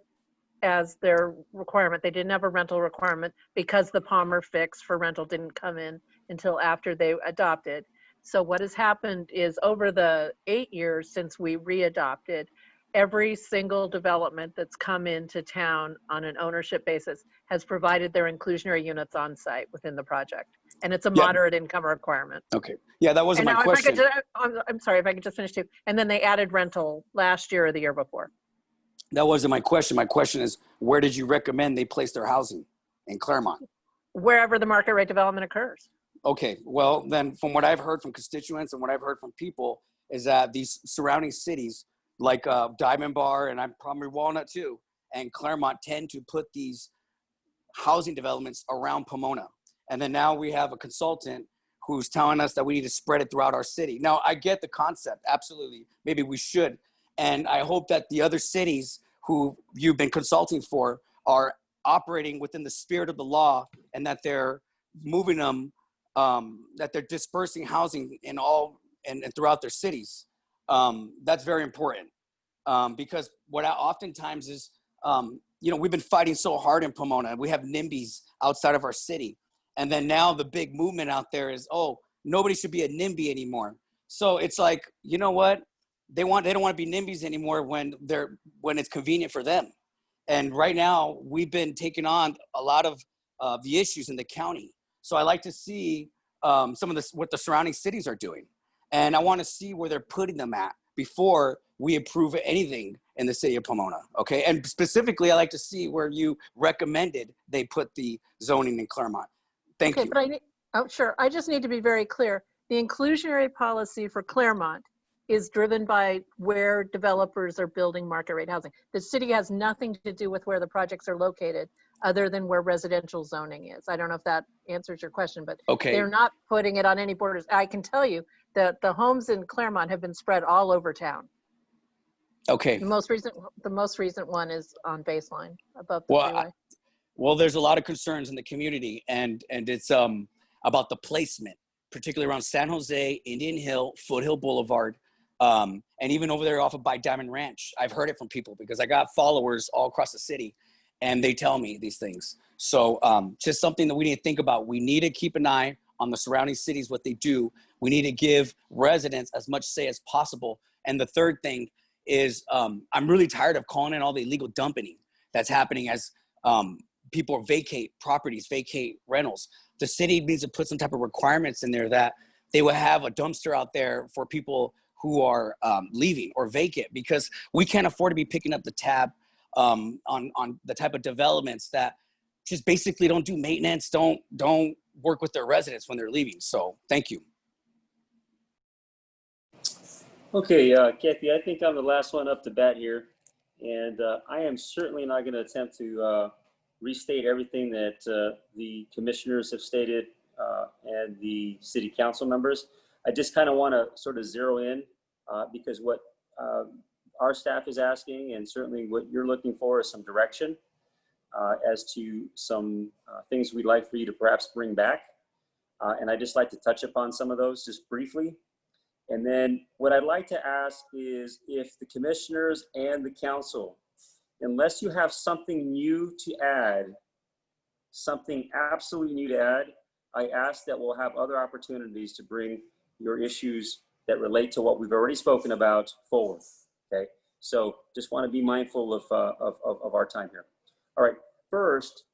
as their requirement. They didn't have a rental requirement because the Palmer fix for rental didn't come in until after they adopted. So what has happened is over the 8 years since we readopted, every single development that's come into town on an ownership basis has provided their inclusionary units on site within the project. And it's a moderate income requirement. Okay. Yeah, that wasn't my question. I'm sorry, if I could just finish too. And then they added rental last year or the year before. That wasn't my question. My question is, where did you recommend they place their housing in Claremont? Wherever the market rate development occurs. Okay, well, then from what I've heard from constituents and what I've heard from people is that these surrounding cities like Diamond Bar, and I'm probably Walnut too, and Claremont tend to put these housing developments around Pomona. And then now we have a consultant who's telling us that we need to spread it throughout our city. Now, I get the concept, absolutely. Maybe we should. And I hope that the other cities who you've been consulting for are operating within the spirit of the law, and that they're moving them, that they're dispersing housing in all and throughout their cities. That's very important, because what oftentimes is, we've been fighting so hard in Pomona. We have NIMBYs outside of our city. And then now the big movement out there is, oh, nobody should be a NIMBY anymore. So it's like, you know what? They don't want to be NIMBYs anymore when it's convenient for them. And right now we've been taking on a lot of the issues in the county. So I like to see some of what the surrounding cities are doing. And I want to see where they're putting them at before we approve anything in the city of Pomona, okay? And specifically, I like to see where you recommended they put the zoning in Claremont. Thank you. But sure. I just need to be very clear. The inclusionary policy for Claremont is driven by where developers are building market rate housing. The city has nothing to do with where the projects are located other than where residential zoning is. I don't know if that answers your question, but okay. They're not putting it on any borders. I can tell you that the homes in Claremont have been spread all over town. Okay. The most recent one is on Baseline above the freeway. Well, there's a lot of concerns in the community, and it's about the placement. particularly around San Jose, Indian Hill, Foothill Boulevard, and even over there off of by Diamond Ranch. I've heard it from people because I got followers all across the city, and they tell me these things. So just something that we need to think about. We need to keep an eye on the surrounding cities, what they do. We need to give residents as much say as possible. And the third thing is I'm really tired of calling in all the illegal dumping that's happening as people vacate properties, vacate rentals. The city needs to put some type of requirements in there that they will have a dumpster out there for people who are leaving or vacant, because we can't afford to be picking up the tab on the type of developments that just basically don't do maintenance, don't work with their residents when they're leaving. So thank you. Okay, Kathy, I think I'm the last one up to bat here. And I am certainly not going to attempt to restate everything that the commissioners have stated and the city council members. I just kind of want to sort of zero in because what our staff is asking, and certainly what you're looking for, is some direction as to some things we'd like for you to perhaps bring back. And I'd just like to touch upon some of those just briefly. And then what I'd like to ask is if the commissioners and the council, unless you have something new to add, something absolutely new to add, I ask that we'll have other opportunities to bring your issues that relate to what we've already spoken about forward, okay? So just want to be mindful of our time here. All right, first,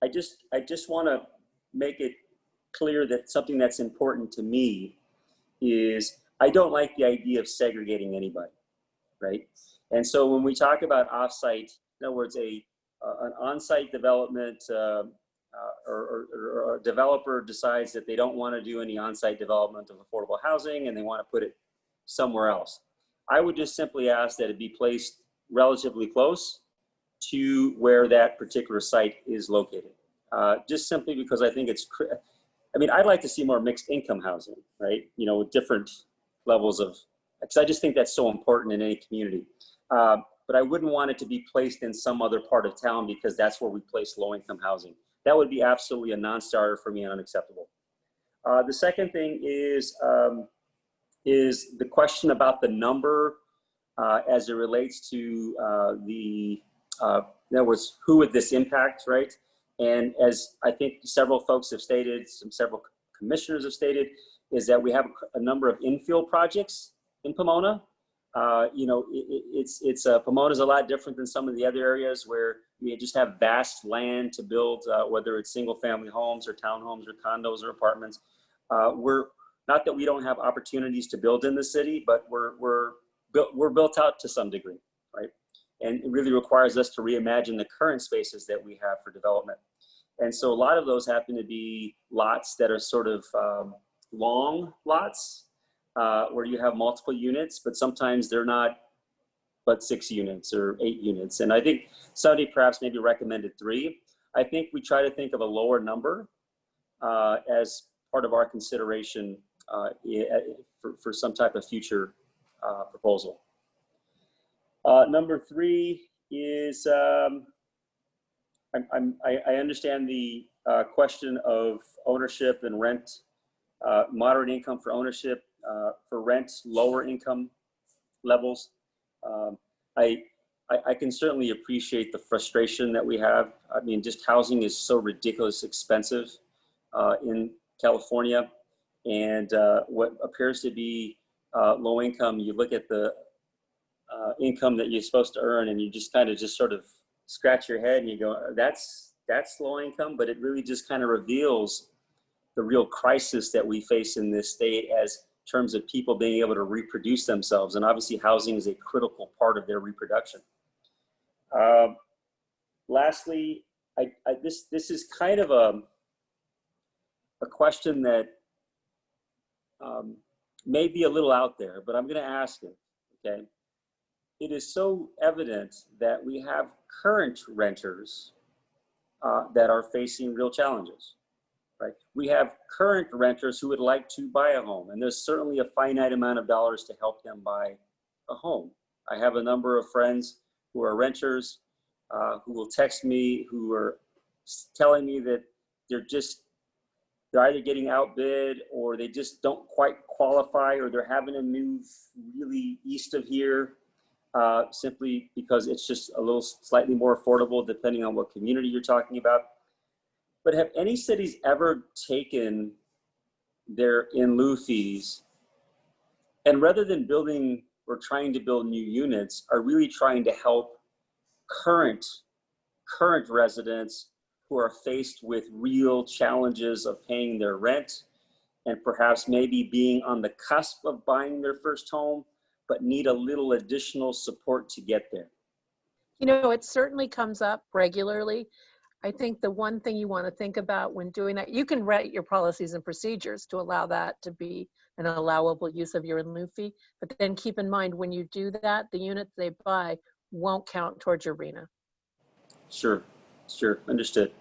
I just want to make it clear that something that's important to me is I don't like the idea of segregating anybody, right? And so when we talk about offsite, in other words, an on-site development or a developer decides that they don't want to do any on-site development of affordable housing and they want to put it somewhere else, I would just simply ask that it be placed relatively close to where that particular site is located. Just simply because I think I'd like to see more mixed income housing, right? You know, with different levels of, because I just think that's so important in any community. But I wouldn't want it to be placed in some other part of town because that's where we place low income housing. That would be absolutely a non-starter for me and unacceptable. The second thing is the question about the number as it relates to in other words, who would this impact, right? And as I think several folks have stated, several commissioners have stated, is that we have a number of infill projects in Pomona. You know, Pomona's a lot different than some of the other areas where we just have vast land to build, whether it's single family homes or townhomes or condos or apartments. We're not that we don't have opportunities to build in the city, but we're built out to some degree, right? And it really requires us to reimagine the current spaces that we have for development. And so a lot of those happen to be lots that are sort of long lots where you have multiple units, but sometimes they're not but 6 units or 8 units. And I think somebody perhaps maybe recommended 3. I think we try to think of a lower number as part of our consideration for some type of future proposal. Number 3 is I understand the question of ownership and rent, moderate income for ownership, for rent, lower income levels. I can certainly appreciate the frustration that we have. I mean, just housing is so ridiculously expensive in California, and what appears to be low income, you look at the income that you're supposed to earn and you just kind of just sort of scratch your head and you go, that's low income, but it really just kind of reveals the real crisis that we face in this state as terms of people being able to reproduce themselves. And obviously housing is a critical part of their reproduction. Lastly, this is kind of a question that may be a little out there, but I'm going to ask it, okay? It is so evident that we have current renters that are facing real challenges, right? We have current renters who would like to buy a home, and there's certainly a finite amount of dollars to help them buy a home. I have a number of friends who are renters who will text me, who are telling me that they're just they're either getting outbid or they just don't quite qualify, or they're having to move really east of here simply because it's just a little slightly more affordable depending on what community you're talking about. But have any cities ever taken their in lieu fees and rather than building or trying to build new units, are really trying to help current residents who are faced with real challenges of paying their rent and perhaps maybe being on the cusp of buying their first home, but need a little additional support to get there? You know, it certainly comes up regularly. I think the one thing you want to think about when doing that, you can write your policies and procedures to allow that to be an allowable use of your in lieu fee. But then keep in mind, when you do that, the units they buy won't count towards your RENA. Sure, understood.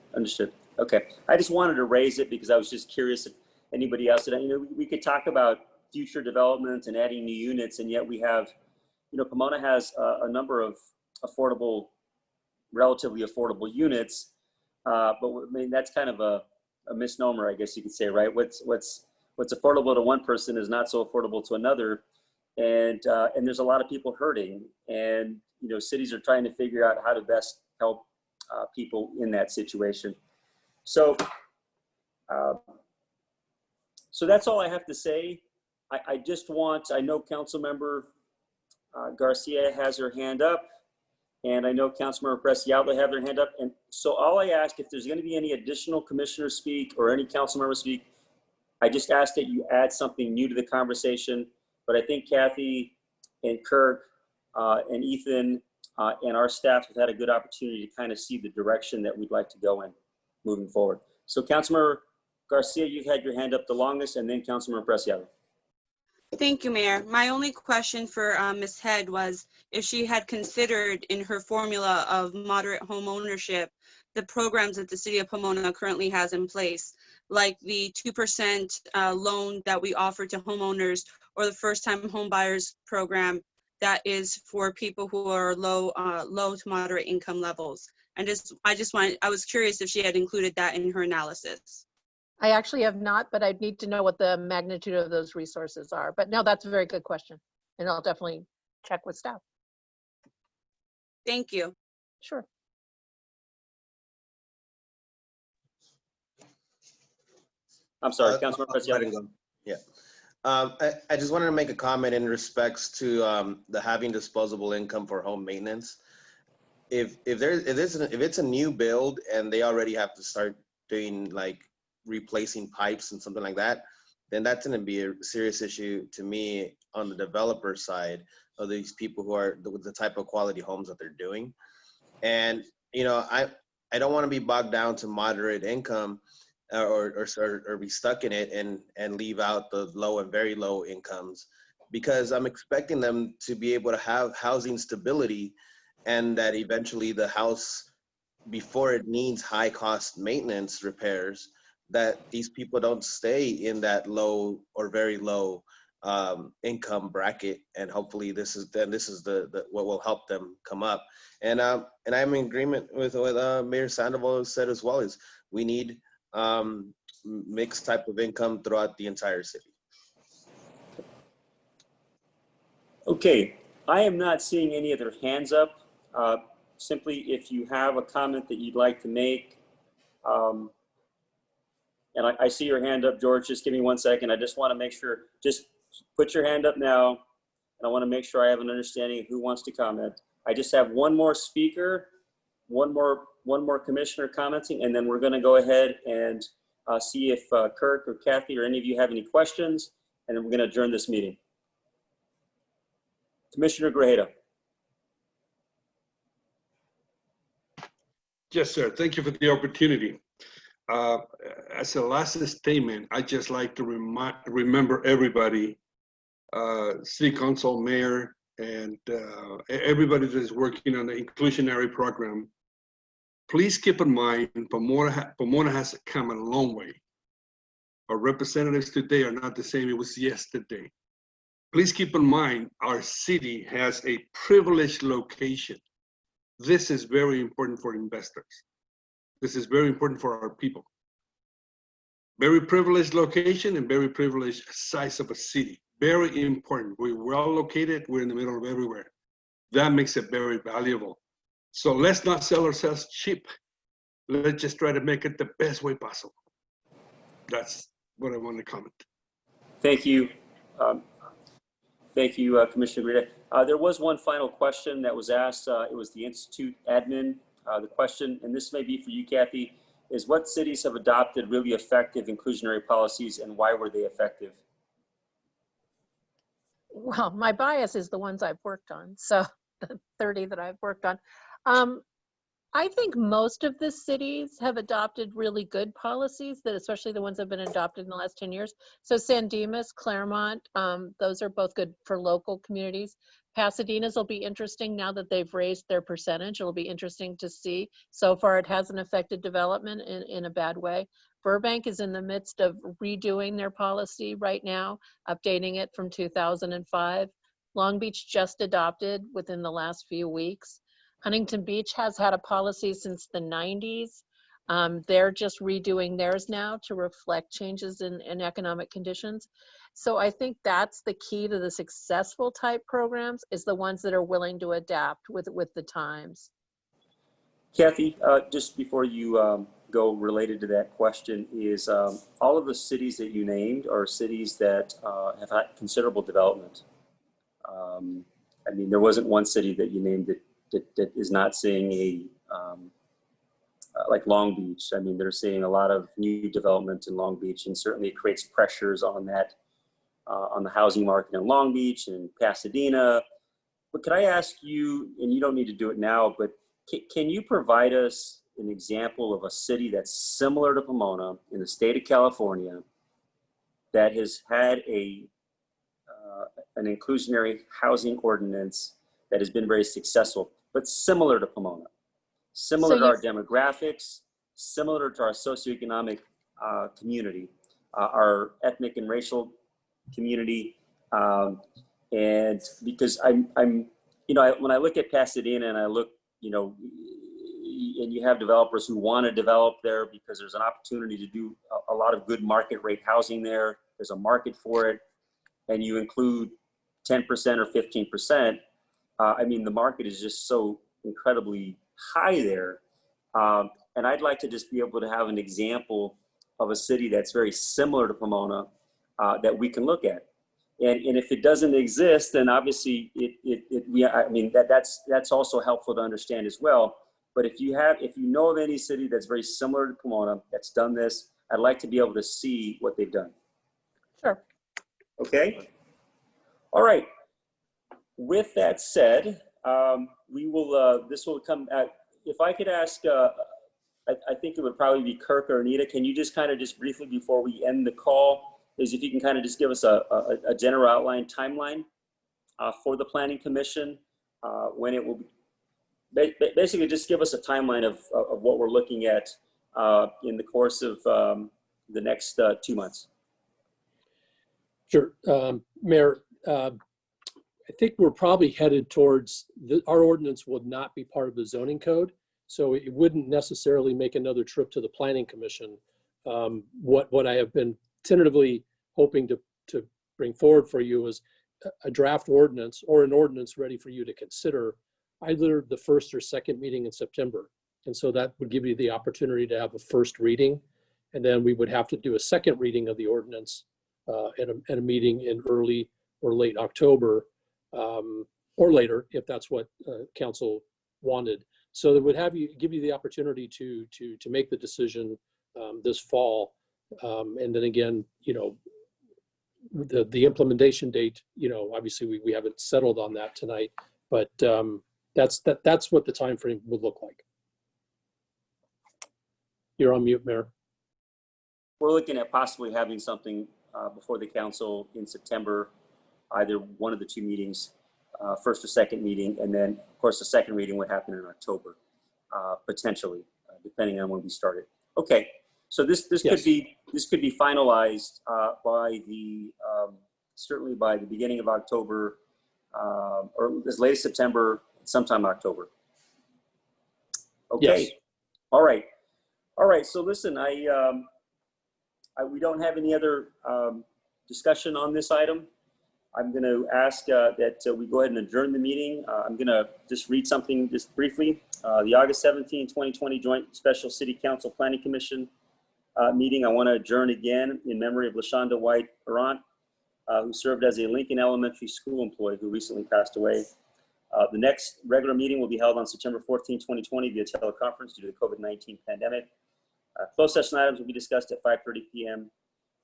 Okay, I just wanted to raise it because I was just curious if anybody else did. You know, we could talk about future development and adding new units, and yet we have, you know, Pomona has a number of relatively affordable units, but I mean, that's kind of a misnomer, I guess you could say, right? What's affordable to one person is not so affordable to another, and there's a lot of people hurting, and you know, cities are trying to figure out how to best help people in that situation. So that's all I have to say. I know Councilmember Garcia has her hand up, and I know Councilmember Preciado have their hand up. And so all I ask, if there's going to be any additional commissioners speak or any council members speak, I just ask that you add something new to the conversation. But I think Kathy and Kirk and Ethan and our staff have had a good opportunity to kind of see the direction that we'd like to go in moving forward. So Councilmember Garcia, you've had your hand up the longest, and then Councilmember Preciado. Thank you, Mayor. My only question for Ms. Head was if she had considered in her formula of moderate home ownership the programs that the city of Pomona currently has in place, like the 2% loan that we offer to homeowners, or the first-time home buyers program that is for people who are low to moderate income levels. And I was curious if she had included that in her analysis. I actually have not, but I'd need to know what the magnitude of those resources are. But no, that's a very good question, and I'll definitely check with staff. Thank you. Sure. I'm sorry, Councilmember Preciado. Yeah. I just wanted to make a comment in respects to the having disposable income for home maintenance. If it's a new build and they already have to start doing like replacing pipes and something like that, then that's going to be a serious issue to me on the developer side of these people who are the type of quality homes that they're doing. And you know, I don't want to be bogged down to moderate income or be stuck in it and leave out the low and very low incomes, because I'm expecting them to be able to have housing stability, and that eventually the house, before it needs high cost maintenance repairs, that these people don't stay in that low or very low income bracket. And hopefully this is the what will help them come up. And I'm in agreement with what Mayor Sandoval said as well, is we need mixed type of income throughout the entire city. Okay, I am not seeing any other hands up. Simply, if you have a comment that you'd like to make, and I see your hand up, George. Just give me 1 second. I just want to make sure, just put your hand up now. And I want to make sure I have an understanding of who wants to comment. I just have one more speaker, one more commissioner commenting, and then we're going to go ahead and see if Kirk or Kathy or any of you have any questions, and then we're going to adjourn this meeting. Commissioner Grajeda. Yes, sir. Thank you for the opportunity. As a last statement, I'd just like to remember everybody, City Council, Mayor, and everybody that is working on the inclusionary program. Please keep in mind, Pomona has come a long way. Our representatives today are not the same it was yesterday. Please keep in mind, our city has a privileged location. This is very important for investors. This is very important for our people. Very privileged location and very privileged size of a city. Very important. We're well located. We're in the middle of everywhere. That makes it very valuable. So let's not sell ourselves cheap. Let's just try to make it the best way possible. That's what I want to comment. Thank you. Thank you, Commissioner Greta. There was one final question that was asked. It was the Institute admin. The question, and this may be for you, Kathy, is what cities have adopted really effective inclusionary policies and why were they effective? Well, my bias is the ones I've worked on. So the 30 that I've worked on. I think most of the cities have adopted really good policies, that especially the ones that have been adopted in the last 10 years. So San Dimas, Claremont, those are both good for local communities. Pasadena's will be interesting now that they've raised their percentage. It'll be interesting to see. So far, it hasn't affected development in a bad way. Burbank is in the midst of redoing their policy right now, updating it from 2005. Long Beach just adopted within the last few weeks. Huntington Beach has had a policy since the 90s. They're just redoing theirs now to reflect changes in economic conditions. So I think that's the key to the successful type programs, is the ones that are willing to adapt with the times. Kathy, just before you go, related to that question, is all of the cities that you named are cities that have had considerable development. I mean, there wasn't one city that you named that is not seeing a, like Long Beach. I mean, they're seeing a lot of new development in Long Beach, and certainly it creates pressures on that, on the housing market in Long Beach and Pasadena. But could I ask you, and you don't need to do it now, but can you provide us an example of a city that's similar to Pomona in the state of California that has had an inclusionary housing ordinance that has been very successful, but similar to Pomona, similar to our demographics, similar to our socioeconomic community, our ethnic and racial community, and because I'm, you know, when I look at Pasadena and I look, you know, and you have developers who want to develop there because there's an opportunity to do a lot of good market rate housing there. There's a market for it, and you include 10% or 15%. I mean, the market is just so incredibly high there. And I'd like to just be able to have an example of a city that's very similar to Pomona that we can look at. And if it doesn't exist, then obviously I mean, that's also helpful to understand as well. But if you know of any city that's very similar to Pomona that's done this, I'd like to be able to see what they've done. Sure. Okay. All right. With that said, we will. This will come. If I could ask, I think it would probably be Kirk or Anita. Can you just kind of just briefly before we end the call, is if you can kind of just give us a general outline timeline for the Planning Commission, when it will be. Basically, just give us a timeline of what we're looking at in the course of the next 2 months. Sure, Mayor. I think we're probably headed towards our ordinance will not be part of the zoning code, so it wouldn't necessarily make another trip to the Planning Commission. What I have been tentatively hoping to bring forward for you is a draft ordinance or an ordinance ready for you to consider either the first or second meeting in September. And so that would give you the opportunity to have a first reading, and then we would have to do a second reading of the ordinance at a meeting in early or late October, or later, if that's what council wanted. So that would give you the opportunity to make the decision this fall, and then again, you know, the implementation date. You know, obviously we haven't settled on that tonight, but that's what the time frame would look like. You're on mute, Mayor. We're looking at possibly having something before the council in September, either one of the two meetings, first or second meeting, and then of course the second reading would happen in October, potentially, depending on when we started. Okay, so this yes. could be finalized by the certainly by the beginning of October, or as late as September, sometime October. Okay, yes. All right. So listen, We don't have any other discussion on this item. I'm going to ask that we go ahead and adjourn the meeting. I'm going to just read something just briefly. The August 17, 2020 Joint Special City Council Planning Commission meeting. I want to adjourn again in memory of LaShonda White Arant, who served as a Lincoln Elementary School employee who recently passed away. The next regular meeting will be held on September 14, 2020 via teleconference due to the COVID-19 pandemic. Closed session items will be discussed at 5:30 p.m.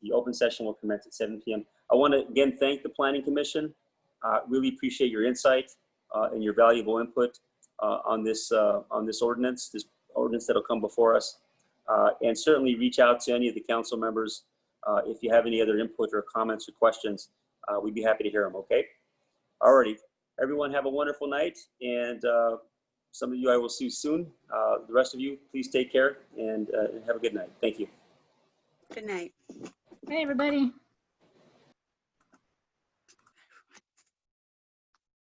The open session will commence at 7 p.m. I want to again thank the Planning Commission. Really appreciate your insight and your valuable input on this ordinance that'll come before us. And certainly reach out to any of the council members if you have any other input or comments or questions. We'd be happy to hear them, okay? Alrighty, everyone have a wonderful night, and some of you I will see soon. The rest of you, please take care and have a good night. Thank you. Good night. Hey, everybody.